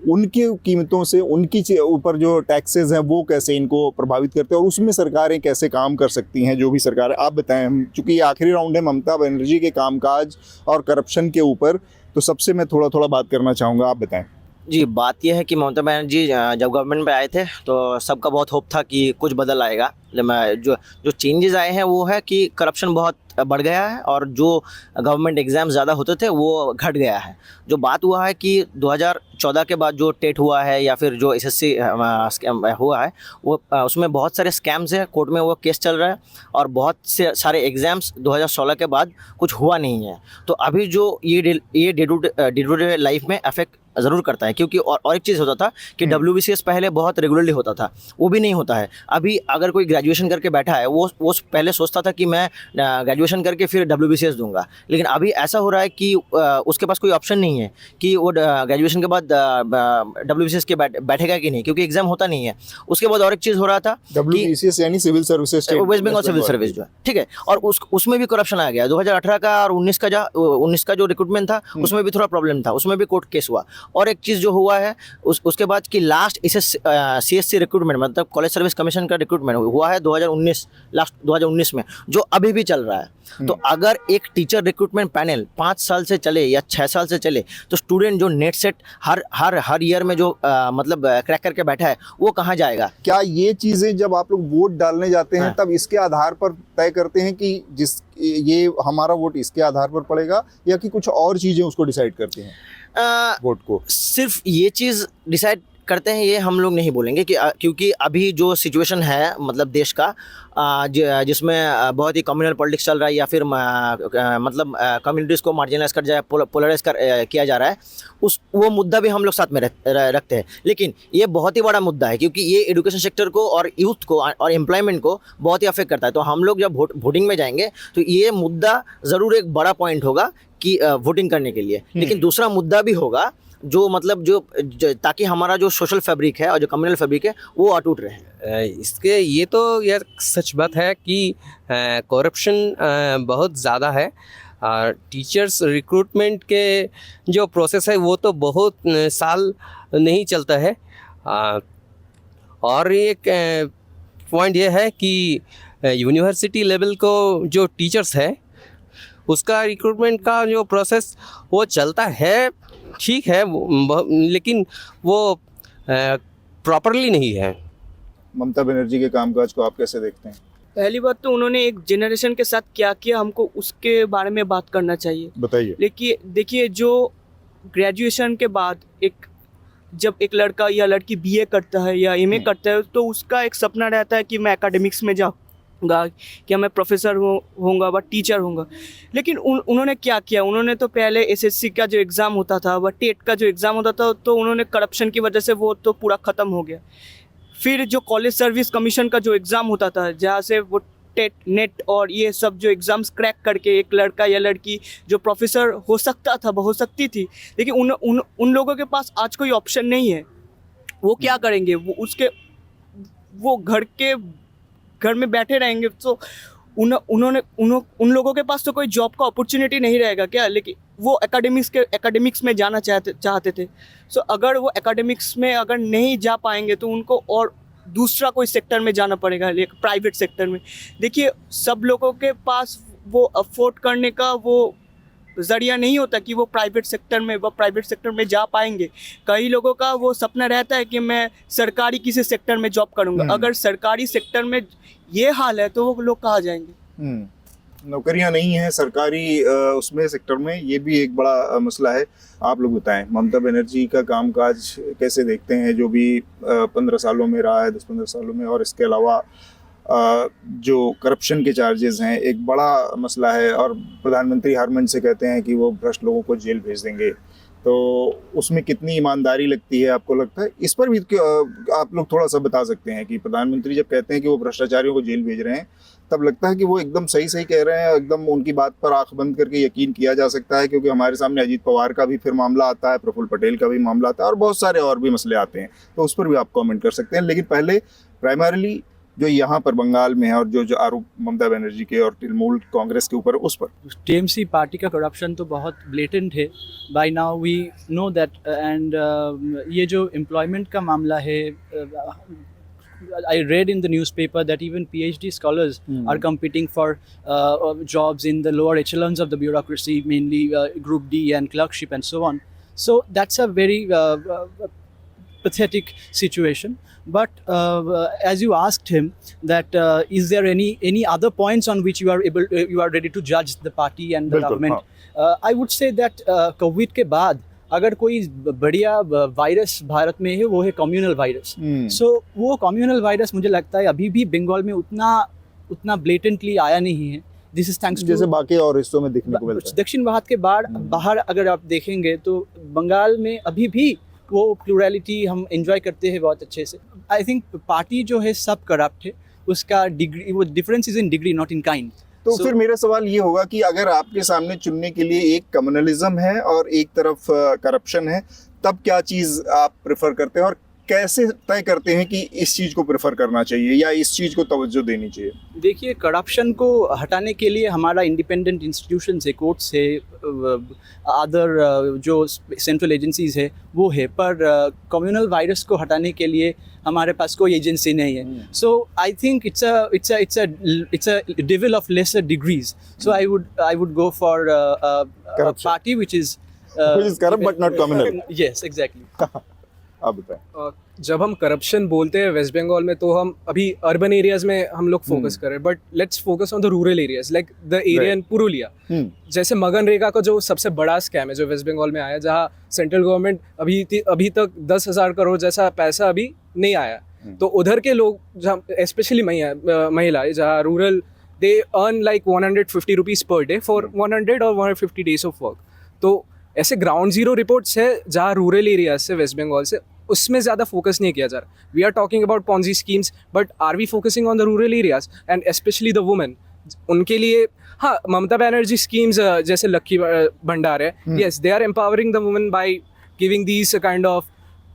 उनकी कीमतों से, उनकी ऊपर जो टैक्सेस हैं वो कैसे इनको प्रभावित करते हैं, और उसमें सरकारें कैसे काम कर सकती हैं। जो भी सरकार, आप बताएं, चूँकि ये आखिरी राउंड है ममता बनर्जी के कामकाज और करप्शन के ऊपर, तो सबसे मैं थोड़ा बात करना चाहूँगा, आप बताएं। जी, बात यह है कि ममता बनर्जी जब गवर्नमेंट में आए थे तो सबका बहुत होप था कि कुछ बदल आएगा। जो चेंजेस आए हैं वो है कि करप्शन बहुत बढ़ गया है, और जो गवर्नमेंट एग्ज़ाम ज़्यादा होते थे वो घट गया है। जो बात हुआ है कि 2014 के बाद जो टेट हुआ है, या फिर जो एसएससी हुआ है, वो उसमें बहुत सारे स्कैम्स हैं, कोर्ट में वो केस चल रहा है, और बहुत से सारे एग्ज़ाम्स 2016 के बाद कुछ हुआ नहीं है। तो अभी जो ये डे टू डे लाइफ में अफेक्ट ज़रूर करता है, क्योंकि और एक चीज़ होता था कि WBCS पहले बहुत रेगुलरली होता था, वो भी नहीं होता है। अभी अगर कोई ग्रेजुएशन करके बैठा है, वो पहले सोचता था कि मैं ग्रेजुएशन करके फिर WBCS दूंगा, लेकिन अभी ऐसा हो रहा है कि उसके पास कोई ऑप्शन नहीं है कि वो ग्रेजुएशन के बाद WBCS के बैठेगा कि नहीं, क्योंकि एग्जाम होता नहीं है। उसके बाद और एक चीज़ हो रहा था, WBCS यानी civil services, West Bengal civil service जो है, ठीक है, और उसमें भी करप्शन आ गया। 2018 का और 19 का जो रिक्रूटमेंट था, उसमें भी थोड़ा प्रॉब्लम था, उसमें भी कोर्ट केस हुआ। और एक चीज़ जो हुआ है उसके बाद कि लास्ट CSC रिक्रूटमेंट, मतलब कॉलेज सर्विस कमीशन का रिक्रूटमेंट हुआ है है 2019 लास्ट 2019 में, जो अभी भी चल रहा है। तो अगर एक टीचर रिक्रूटमेंट पैनल 5 साल से चले या 6 साल से चले, तो स्टूडेंट जो नेट सेट हर ईयर में जो मतलब क्रैक करके बैठा है वो कहाँ जाएगा? क्या ये चीजें जब आप लोग वोट डालने जाते हैं तब इसके आधार पर तय करते हैं कि ये हमारा वोट इसके आधार पर पड़ेगा, या कि कुछ और चीजें उसको डिसाइड करते हैं वोट को? सिर्फ ये चीज़ डिसाइड करते हैं ये हम लोग नहीं बोलेंगे कि क्योंकि अभी जो सिचुएशन है मतलब देश का जिसमें बहुत ही कम्युनल पॉलिटिक्स चल रहा है, या फिर मतलब कम्युनिटीज़ को मार्जिनलाइज कर जाए, पोलराइज किया जा रहा है, वो मुद्दा भी हम लोग साथ में रखते हैं। लेकिन ये बहुत ही बड़ा मुद्दा है क्योंकि ये एजुकेशन सेक्टर को और यूथ को और एम्प्लॉयमेंट को बहुत ही अफेक्ट करता है। तो हम लोग जब वोटिंग में जाएंगे तो ये मुद्दा ज़रूर एक बड़ा पॉइंट होगा कि वोटिंग करने के लिए। लेकिन दूसरा मुद्दा भी होगा जो मतलब जो ताकि हमारा जो सोशल फैब्रिक है और जो कम्युनल फैब्रिक है वो अटूट रहे। इसके ये तो यार सच बात है कि करप्शन बहुत ज़्यादा है। टीचर्स रिक्रूटमेंट के जो प्रोसेस है वो तो बहुत साल नहीं चलता है। और एक पॉइंट ये है कि यूनिवर्सिटी लेवल को जो टीचर्स है उसका रिक्रूटमेंट का जो प्रोसेस वो चलता है, ठीक है, लेकिन वो प्रॉपरली नहीं है। ममता बनर्जी के कामकाज को आप कैसे देखते हैं? पहली बात तो उन्होंने एक जनरेशन के साथ क्या किया हमको उसके बारे में बात करना चाहिए। बताइए। देखिए जो ग्रेजुएशन के बाद जब एक लड़का या लड़की बीए करता है या एमए करता है तो उसका एक सपना रहता है कि मैं एकेडमिक्स में जाऊँगा, क्या मैं प्रोफेसर होऊंगा व टीचर होऊंगा। लेकिन उन्होंने क्या किया, उन्होंने तो पहले एसएससी का जो एग्ज़ाम होता था व टेट का जो एग्ज़ाम होता था तो उन्होंने करप्शन की वजह से वो तो पूरा ख़त्म हो गया। फिर जो कॉलेज सर्विस कमीशन का जो एग्ज़ाम होता था जहाँ से वो टेट नेट और ये सब जो एग्ज़ाम्स क्रैक करके एक लड़का या लड़की जो प्रोफेसर हो सकती थी, लेकिन उन लोगों के पास आज कोई ऑप्शन नहीं है। वो क्या करेंगे? वो घर में बैठे रहेंगे। तो उन लोगों के पास तो कोई जॉब का अपॉर्चुनिटी नहीं रहेगा क्या? लेकिन वो एकेडमिक्स में जाना चाहते थे। सो अगर वो एकेडमिक्स में अगर नहीं जा पाएंगे तो उनको और दूसरा कोई सेक्टर में जाना पड़ेगा, प्राइवेट सेक्टर में। देखिए सब लोगों के पास वो अफोर्ड करने का वो ज़रिया नहीं होता कि वो प्राइवेट सेक्टर में जा पाएंगे। कई लोगों का वो सपना रहता है कि मैं सरकारी किसी सेक्टर में जॉब करूंगा। अगर सरकारी सेक्टर में ये हाल है तो वो लोग कहाँ जाएंगे? नौकरियां नहीं हैं सरकारी उसमें सेक्टर में, ये भी एक बड़ा मसला है। आप लोग बताएं, ममता बनर्जी का कामकाज कैसे देखते हैं जो भी 15 सालों में रहा है, 10-15 सालों में, और इसके अलावा जो करप्शन के चार्जेस हैं एक बड़ा मसला है, और प्रधानमंत्री हर मंच से कहते हैं कि वो भ्रष्ट लोगों को जेल भेज देंगे, तो उसमें कितनी ईमानदारी लगती है आपको लगता है? इस पर भी आप लोग थोड़ा सा बता सकते हैं कि प्रधानमंत्री जब कहते हैं कि वो भ्रष्टाचारियों को जेल भेज रहे हैं तब लगता है कि वो एकदम सही कह रहे हैं, एकदम उनकी बात पर आंख बंद करके यकीन किया जा सकता है? क्योंकि हमारे सामने अजीत पवार का भी फिर मामला आता है, प्रफुल्ल पटेल का भी मामला आता है, और बहुत सारे और भी मसले आते हैं, तो उस पर भी आप कमेंट कर सकते हैं। लेकिन पहले प्राइमरीली जो यहाँ पर बंगाल में है और जो आरोप ममता बनर्जी के और तृणमूल कांग्रेस के ऊपर, उस पर टीएमसी पार्टी का करप्शन तो बहुत ब्लेटेंट है। By now we know that. And ये जो एम्प्लॉयमेंट का मामला है, I read in the newspaper that even PhD scholars are competing for jobs in the lower echelons of the bureaucracy, mainly Group D and clerkship and so on. So that's a very pathetic situation. But as you asked him that is there any other points on which you are ready to judge the party and the government? I would say that COVID के बाद अगर कोई बढ़िया virus Bharat में है वो है communal virus. सो वो कम्युनल वायरस मुझे लगता है अभी भी बंगाल में उतना ब्लेटेंटली आया नहीं है। दिस इज थैंक्स जैसे बाकी और हिस्सों में दिखने को मिलता है। दक्षिण भारत के बाहर अगर आप देखेंगे तो बंगाल में अभी भी वो प्लूरलिटी हम एंजॉय करते हैं बहुत अच्छे से। आई थिंक पार्टी जो है सब करप्ट है, उसका डिग्री, वो difference is in degree not in kind. तो फिर मेरा सवाल ये होगा कि अगर आपके सामने चुनने के लिए एक कम्युनलिज्म है और एक तरफ करप्शन है, तब क्या चीज़ आप प्रेफर करते हैं? और कैसे तय करते हैं कि इस चीज़ को प्रेफर करना चाहिए या इस चीज़ को तवज्जो देनी चाहिए? देखिए, करप्शन को हटाने के लिए हमारा इंडिपेंडेंट इंस्टीट्यूशंस है, कोर्ट्स है, अदर जो सेंट्रल एजेंसीज है वो है, पर कम्युनल वायरस को हटाने के लिए हमारे पास कोई एजेंसी नहीं है. So I think it's a devil of lesser degrees. So I would go for a party which is corrupt but not communal. Yes, exactly. आप बताएं. जब हम करप्शन बोलते हैं वेस्ट बंगाल में तो हम अभी अर्बन एरियाज में हम लोग फोकस कर रहे हैं, but let's focus on the rural areas like the area in Purulia. जैसे मगनरेगा का जो सबसे बड़ा स्कैम है जो वेस्ट बंगाल में आया, जहाँ सेंट्रल गवर्नमेंट अभी तक 10,000 करोड़ जैसा पैसा अभी नहीं आया. तो उधर के लोग जहाँ स्पेशली महिलाएं जहाँ rural, they earn like 150 rupees per day for 100 और 150 डेज ऑफ वर्क. तो ऐसे ग्राउंड जीरो रिपोर्ट्स है जहाँ रूरल एरियाज से वेस्ट बंगाल से, उसमें ज़्यादा फोकस नहीं किया जा रहा. We are talking about Ponzi schemes, but are we focusing on the rural areas and specially the women? उनके लिए हाँ, ममता बनर्जी स्कीम्स जैसे लक्की भंडार है, yes, they are empowering the women by giving these kind of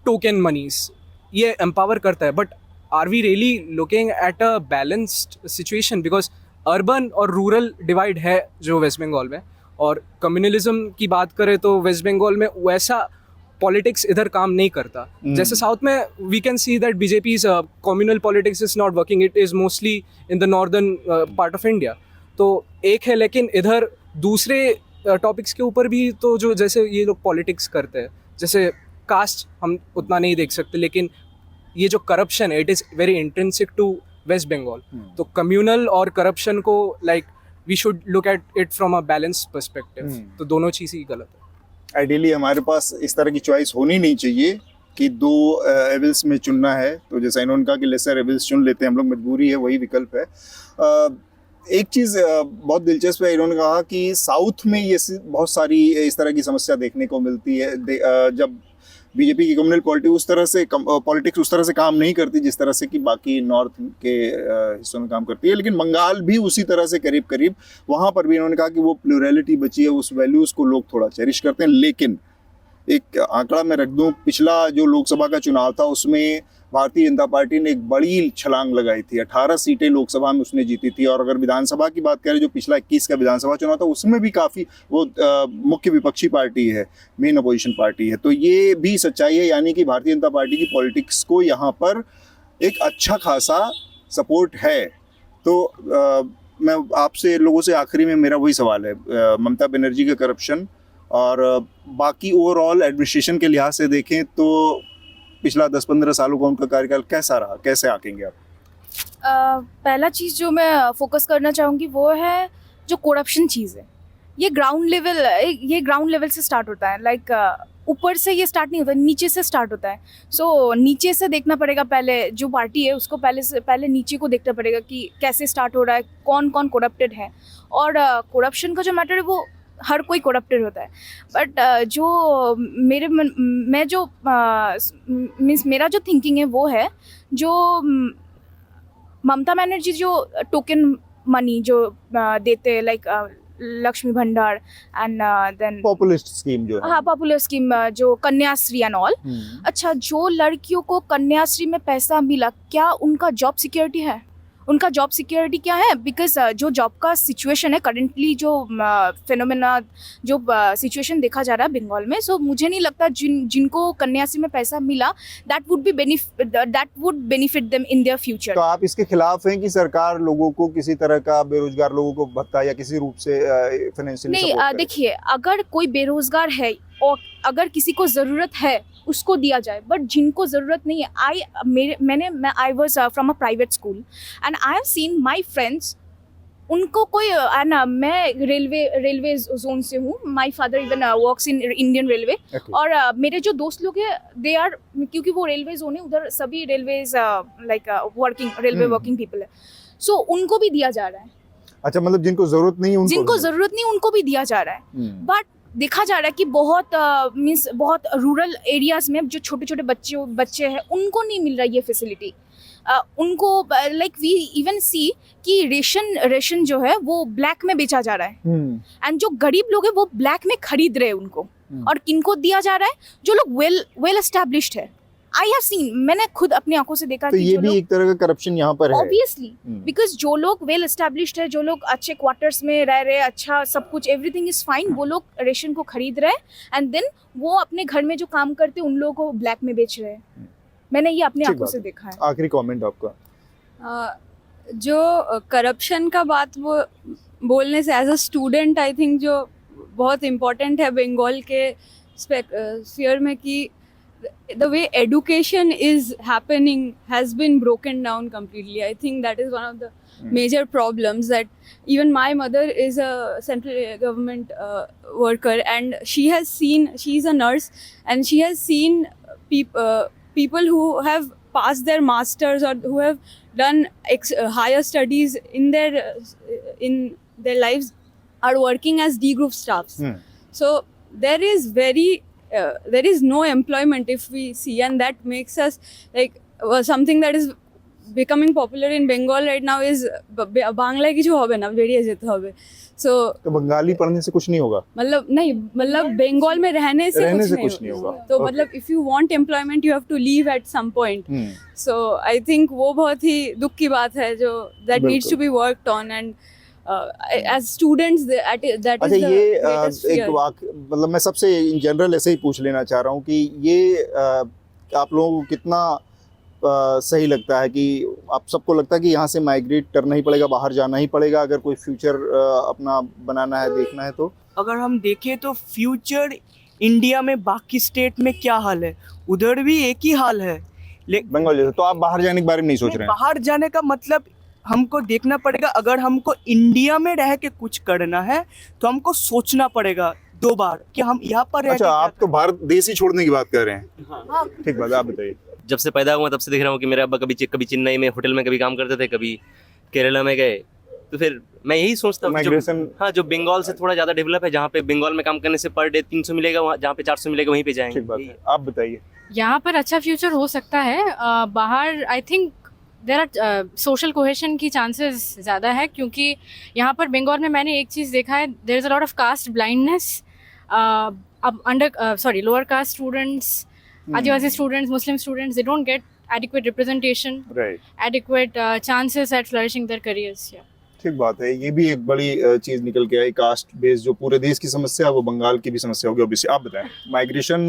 token monies. ये empower करता है, but are we really looking at a balanced situation? Because urban और rural divide है जो वेस्ट बंगाल में. और कम्युनलिज्म की बात करें तो वेस्ट बंगाल में वैसा पॉलिटिक्स इधर काम नहीं करता. जैसे साउथ में we can see that BJP's communal politics is not working, it is mostly in the northern part of India. तो एक है, लेकिन इधर दूसरे टॉपिक्स के ऊपर भी तो जो जैसे ये लोग पॉलिटिक्स करते हैं, जैसे कास्ट हम उतना नहीं देख सकते, लेकिन ये जो करप्शन है it is very intrinsic to West Bengal. तो कम्युनल और करप्शन को like we should look at it from a balance perspective. तो दोनों चीज़ ही गलत है. आइडियली हमारे पास इस तरह की चॉइस होनी नहीं चाहिए कि दो एविल्स में चुनना है. तो जैसा इन्होंने कहा कि लेसर एविल्स चुन लेते हैं हम लोग, मजबूरी है, वही विकल्प है. एक चीज़ बहुत दिलचस्प है, इन्होंने कहा कि साउथ में ये बहुत सारी इस तरह की समस्या देखने को मिलती है. जब बीजेपी की कम्युनल पॉलिटिक्स उस तरह से काम नहीं करती जिस तरह से कि बाकी नॉर्थ के हिस्सों में काम करती है. लेकिन बंगाल भी उसी तरह से करीब वहाँ पर भी इन्होंने कहा कि वो प्लूरैलिटी बची है, उस वैल्यूज़ को लोग थोड़ा चेरिश करते हैं. लेकिन एक आंकड़ा मैं रख दूं, पिछला जो लोकसभा का चुनाव था उसमें भारतीय जनता पार्टी ने एक बड़ी छलांग लगाई थी. 18 सीटें लोकसभा में उसने जीती थी. और अगर विधानसभा की बात करें, जो पिछला 21 का विधानसभा चुनाव था उसमें भी काफ़ी वो मुख्य विपक्षी पार्टी है, मेन अपोजिशन पार्टी है. तो ये भी सच्चाई है, यानी कि भारतीय जनता पार्टी की पॉलिटिक्स को यहाँ पर एक अच्छा खासा सपोर्ट है. तो मैं आपसे लोगों से आखिरी में मेरा वही सवाल है, ममता बनर्जी का करप्शन और बाकी ओवरऑल एडमिनिस्ट्रेशन के लिहाज से देखें तो पिछला 10-15 सालों का उनका कार्यकाल कैसा रहा, कैसे आंकेंगे आप? पहला चीज़ जो मैं फोकस करना चाहूँगी वो है जो करप्शन चीज़ है. ये ग्राउंड लेवल से स्टार्ट होता है. लाइक ऊपर से ये स्टार्ट नहीं होता, नीचे से स्टार्ट होता है. सो नीचे से देखना पड़ेगा. पहले जो पार्टी है उसको पहले नीचे को देखना पड़ेगा कि कैसे स्टार्ट हो रहा है, कौन कौन करप्टेड है. और करप्शन का जो मैटर है वो हर कोई करप्टेड होता है. बट जो मेरा जो थिंकिंग है वो है, जो ममता बनर्जी जो टोकन मनी जो देते हैं, लाइक लक्ष्मी भंडार एंड देन पॉपुलिस्ट स्कीम जो है, हाँ पॉपुलर स्कीम, जो कन्याश्री एंड ऑल. अच्छा, जो लड़कियों को कन्याश्री में पैसा मिला, क्या उनका जॉब सिक्योरिटी है? उनका जॉब सिक्योरिटी क्या है? बिकॉज जो जॉब का सिचुएशन है करंटली, जो फिनोमेना जो सिचुएशन देखा जा रहा है बंगाल में, सो मुझे नहीं लगता जिनको कन्याश्री में पैसा मिला that would benefit them in their future. तो आप इसके खिलाफ हैं कि सरकार लोगों को किसी तरह का, बेरोजगार लोगों को भत्ता या किसी रूप से फाइनेंशियली सपोर्ट करे? नहीं, देखिए, अगर कोई बेरोजगार है और अगर किसी को ज़रूरत है उसको दिया जाए, बट जिनको ज़रूरत नहीं है, I was from a private school and I have seen my friends, उनको कोई ना, मैं रेलवे जोन से हूँ. My father even works in Indian railway. और मेरे जो दोस्त लोग हैं दे आर, क्योंकि वो रेलवे जोन है उधर सभी railways like railway working people है. सो उनको भी दिया जा रहा है. अच्छा, मतलब जिनको ज़रूरत नहीं उनको भी दिया जा रहा है. बट देखा जा रहा है कि बहुत रूरल एरियाज में जो छोटे छोटे बच्चे हैं उनको नहीं मिल रहा ये फैसिलिटी. उनको लाइक वी इवन सी कि रेशन जो है वो ब्लैक में बेचा जा रहा है. एंड जो गरीब लोग हैं वो ब्लैक में खरीद रहे हैं उनको. और किनको दिया जा रहा है? जो लोग वेल एस्टैब्लिश्ड है, आई हैव सीन, मैंने खुद अपनी आंखों से देखा तो कि ये जो भी लोग एक तरह का करप्शन यहाँ पर है। Obviously hmm. बिकॉज जो लोग वेल एस्टेब्लिश्ड है, जो लोग अच्छे क्वार्टर्स में रह रहे, अच्छा सब कुछ एवरीथिंग इज फाइन, वो लोग रेशन को खरीद रहे हैं एंड देन वो अपने घर में जो काम करते हैं उन लोगों को ब्लैक में बेच रहे हैं। मैंने ये अपनी ठीक आंखों बात से है। देखा है। आखिरी कमेंट आपका। जो करप्शन का बात वो बोलने से as a student I think जो बहुत इम्पोर्टेंट है बंगाल के स्फीयर में कि the way education is happening has been broken down completely. I think that is one of the major problems, that even my mother is a central government worker and she's a nurse and she has seen people who have passed their masters or who have done higher studies in their lives are working as D group staffs. So there is no employment if we see, and that makes us like something that is becoming popular in Bengal right now is Bangla की जो होबे ना बेरिए जेते होबे। So तो बंगाली पढ़ने से कुछ नहीं होगा? मतलब बंगाल में रहने से कुछ नहीं होगा। तो मतलब if you want employment you have to leave at some point. So I think वो बहुत ही दुख की बात है जो that needs to be worked on, and as students that is the ये greatest एक fear. मतलब मैं सबसे इन जनरल ऐसे ही पूछ लेना चाह रहा हूँ कि ये आप लोगों को कितना सही लगता है कि आप सबको लगता है कि यहाँ से माइग्रेट करना ही पड़ेगा, बाहर जाना ही पड़ेगा अगर कोई फ्यूचर अपना बनाना है, देखना है तो? अगर हम देखें तो फ्यूचर इंडिया में बाकी स्टेट में क्या हाल है, उधर भी एक ही हाल है। बंगाल जैसे, तो आप बाहर जाने के बारे में नहीं सोच रहे हैं? बाहर जाने का मतलब हमको देखना पड़ेगा, अगर हमको इंडिया में रह के कुछ करना है तो हमको सोचना पड़ेगा 2 बार कि हम यहाँ पर रह अच्छा, आप तो भारत देश ही छोड़ने की बात कर रहे हैं। हाँ। ठीक बात है, आप बताइए। जब से पैदा हुआ तब से देख रहा हूँ कि मेरे अब्बा कभी चेन्नई में होटल में कभी काम करते थे, कभी केरला में गए, तो फिर मैं यही सोचता हूँ माइग्रेशन, हाँ, जो बंगाल से थोड़ा ज़्यादा डेवलप है, जहाँ पे बंगाल में काम करने से पर डे 300 मिलेगा, वहाँ जहाँ पे 400 मिलेगा वहीं पे जाएंगे। ठीक बात है, आप बताइए। यहाँ पर अच्छा फ्यूचर हो सकता है, बाहर I think there are social cohesion की चांसेस ज़्यादा है, क्योंकि यहाँ पर बंगाल में मैंने एक चीज़ देखा है, there is a lot of caste blindness. अब lower caste students, Adivasi students, Muslim students, they don't get adequate representation, right, adequate chances at flourishing their careers. Yeah. ठीक बात है। ये भी एक बड़ी चीज निकल के आई, कास्ट बेस जो पूरे देश की समस्या है वो बंगाल की भी समस्या होगी ऑब्वियसली। आप बताएं, माइग्रेशन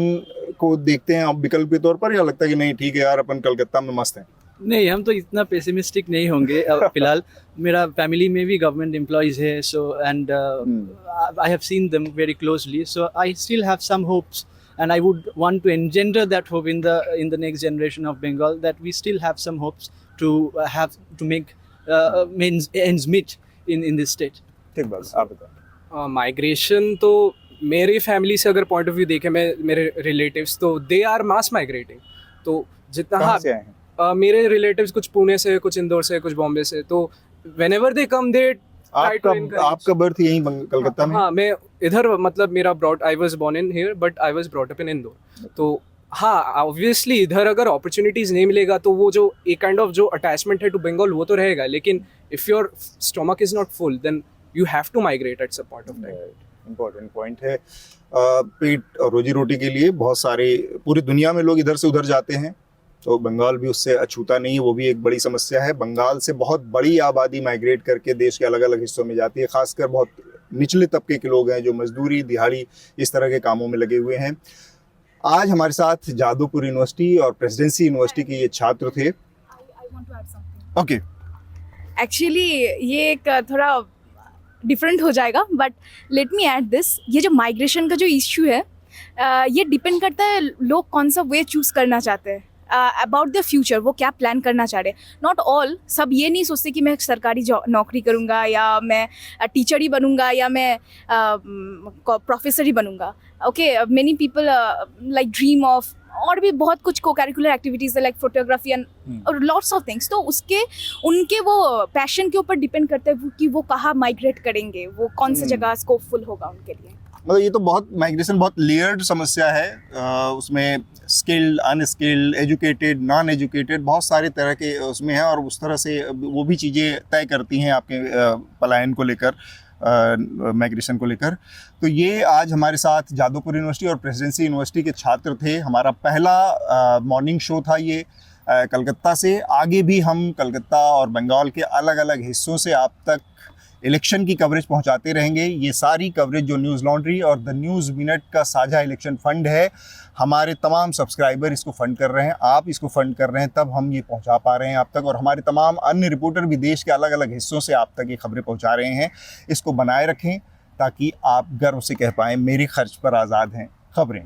को देखते हैं आप विकल्प के तौर पर, या लगता है कि नहीं ठीक है यार अपन कलकत्ता में मस्त हैं? नहीं, हम तो इतना पेसिमिस्टिक नहीं होंगे फिलहाल। मेरा फैमिली में भी गवर्नमेंट एम्प्लॉयज़ है, so and I have seen them very closely, so I still have some hopes and I would want to engender that hope in the next generation of Bengal, that we still have some hopes to make ends meet in this state. ठीक बात, आप बताएं। Migration तो मेरे family से अगर point of view देखें, मेरे रिलेटिव्स तो दे आर मास माइग्रेटिंग। तो जितना कहाँ से आए हैं? मेरे रिलेटिव्स कुछ पुणे से, कुछ इंदौर से, कुछ बॉम्बे से, तो whenever they come they आपका बर्थ यहीं कलकत्ता में? हाँ, मैं इधर मतलब मेरा I was born in here but I was brought up in Indore. तो हाँ, ऑब्वियसली इधर अगर अपॉर्चुनिटीज नहीं मिलेगा तो वो जो एक काइंड ऑफ जो अटैचमेंट है टू बंगाल वो तो रहेगा, लेकिन if your stomach is not full then you have to migrate at some point of time. Important point है। पेट और रोजी रोटी के लिए बहुत सारे पूरी दुनिया में लोग इधर से उधर जाते हैं, तो बंगाल भी उससे अछूता नहीं है, वो भी एक बड़ी समस्या है। बंगाल से बहुत बड़ी आबादी माइग्रेट करके देश के अलग अलग हिस्सों में जाती है, खासकर बहुत निचले तबके के लोग हैं जो मजदूरी, दिहाड़ी, इस तरह के कामों में लगे हुए हैं। आज हमारे साथ जादवपुर यूनिवर्सिटी और प्रेसिडेंसी यूनिवर्सिटी के ये छात्र थे। ओके, एक्चुअली ये एक थोड़ा डिफरेंट हो जाएगा, but let me add this, ये जो माइग्रेशन का जो इश्यू है, ये डिपेंड करता है लोग कौन सा वे चूज़ करना चाहते हैं अबाउट द फ्यूचर, वो क्या प्लान करना चाह रहे हैं। नॉट ऑल, सब ये नहीं सोचते कि मैं सरकारी नौकरी करूँगा या मैं टीचर ही बनूँगा या मैं प्रोफेसर ही बनूँगा। Okay, many people like dream of और भी बहुत कुछ co-curricular activities like photography और लॉट्स ऑफ थिंग्स। तो उनके वो पैशन के ऊपर डिपेंड करता है कि वो कहाँ माइग्रेट करेंगे, वो कौन सी जगह स्कोपफुल होगा उनके लिए। मतलब ये तो बहुत माइग्रेशन बहुत लेयर्ड समस्या है, उसमें skilled, unskilled, educated, non educated, बहुत सारे तरह के उसमें है, और उस तरह से वो भी चीज़ें तय करती हैं आपके पलायन को लेकर। माइग्रेशन को लेकर। तो ये आज हमारे साथ जादवपुर यूनिवर्सिटी और प्रेसिडेंसी यूनिवर्सिटी के छात्र थे। हमारा पहला मॉर्निंग शो था ये कलकत्ता से। आगे भी हम कलकत्ता और बंगाल के अलग अलग हिस्सों से आप तक इलेक्शन की कवरेज पहुंचाते रहेंगे। ये सारी कवरेज जो न्यूज़ लॉन्ड्री और द न्यूज़ मिनट का साझा इलेक्शन फ़ंड है, हमारे तमाम सब्सक्राइबर इसको फ़ंड कर रहे हैं, आप इसको फ़ंड कर रहे हैं, तब हम ये पहुंचा पा रहे हैं आप तक। और हमारे तमाम अन्य रिपोर्टर भी देश के अलग अलग हिस्सों से आप तक ये खबरें पहुंचा रहे हैं। इसको बनाए रखें ताकि आप गर्व से कह पाएँ मेरे खर्च पर आज़ाद हैं खबरें।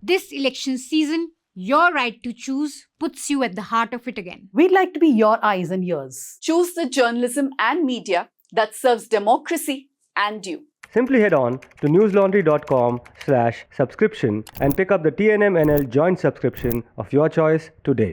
This election season, your right to choose puts you at the heart of it again. We'd like to be your eyes and ears. Choose the journalism and media that serves democracy and you. Simply head on to newslaundry.com/subscription and pick up the TNMNL joint subscription of your choice today.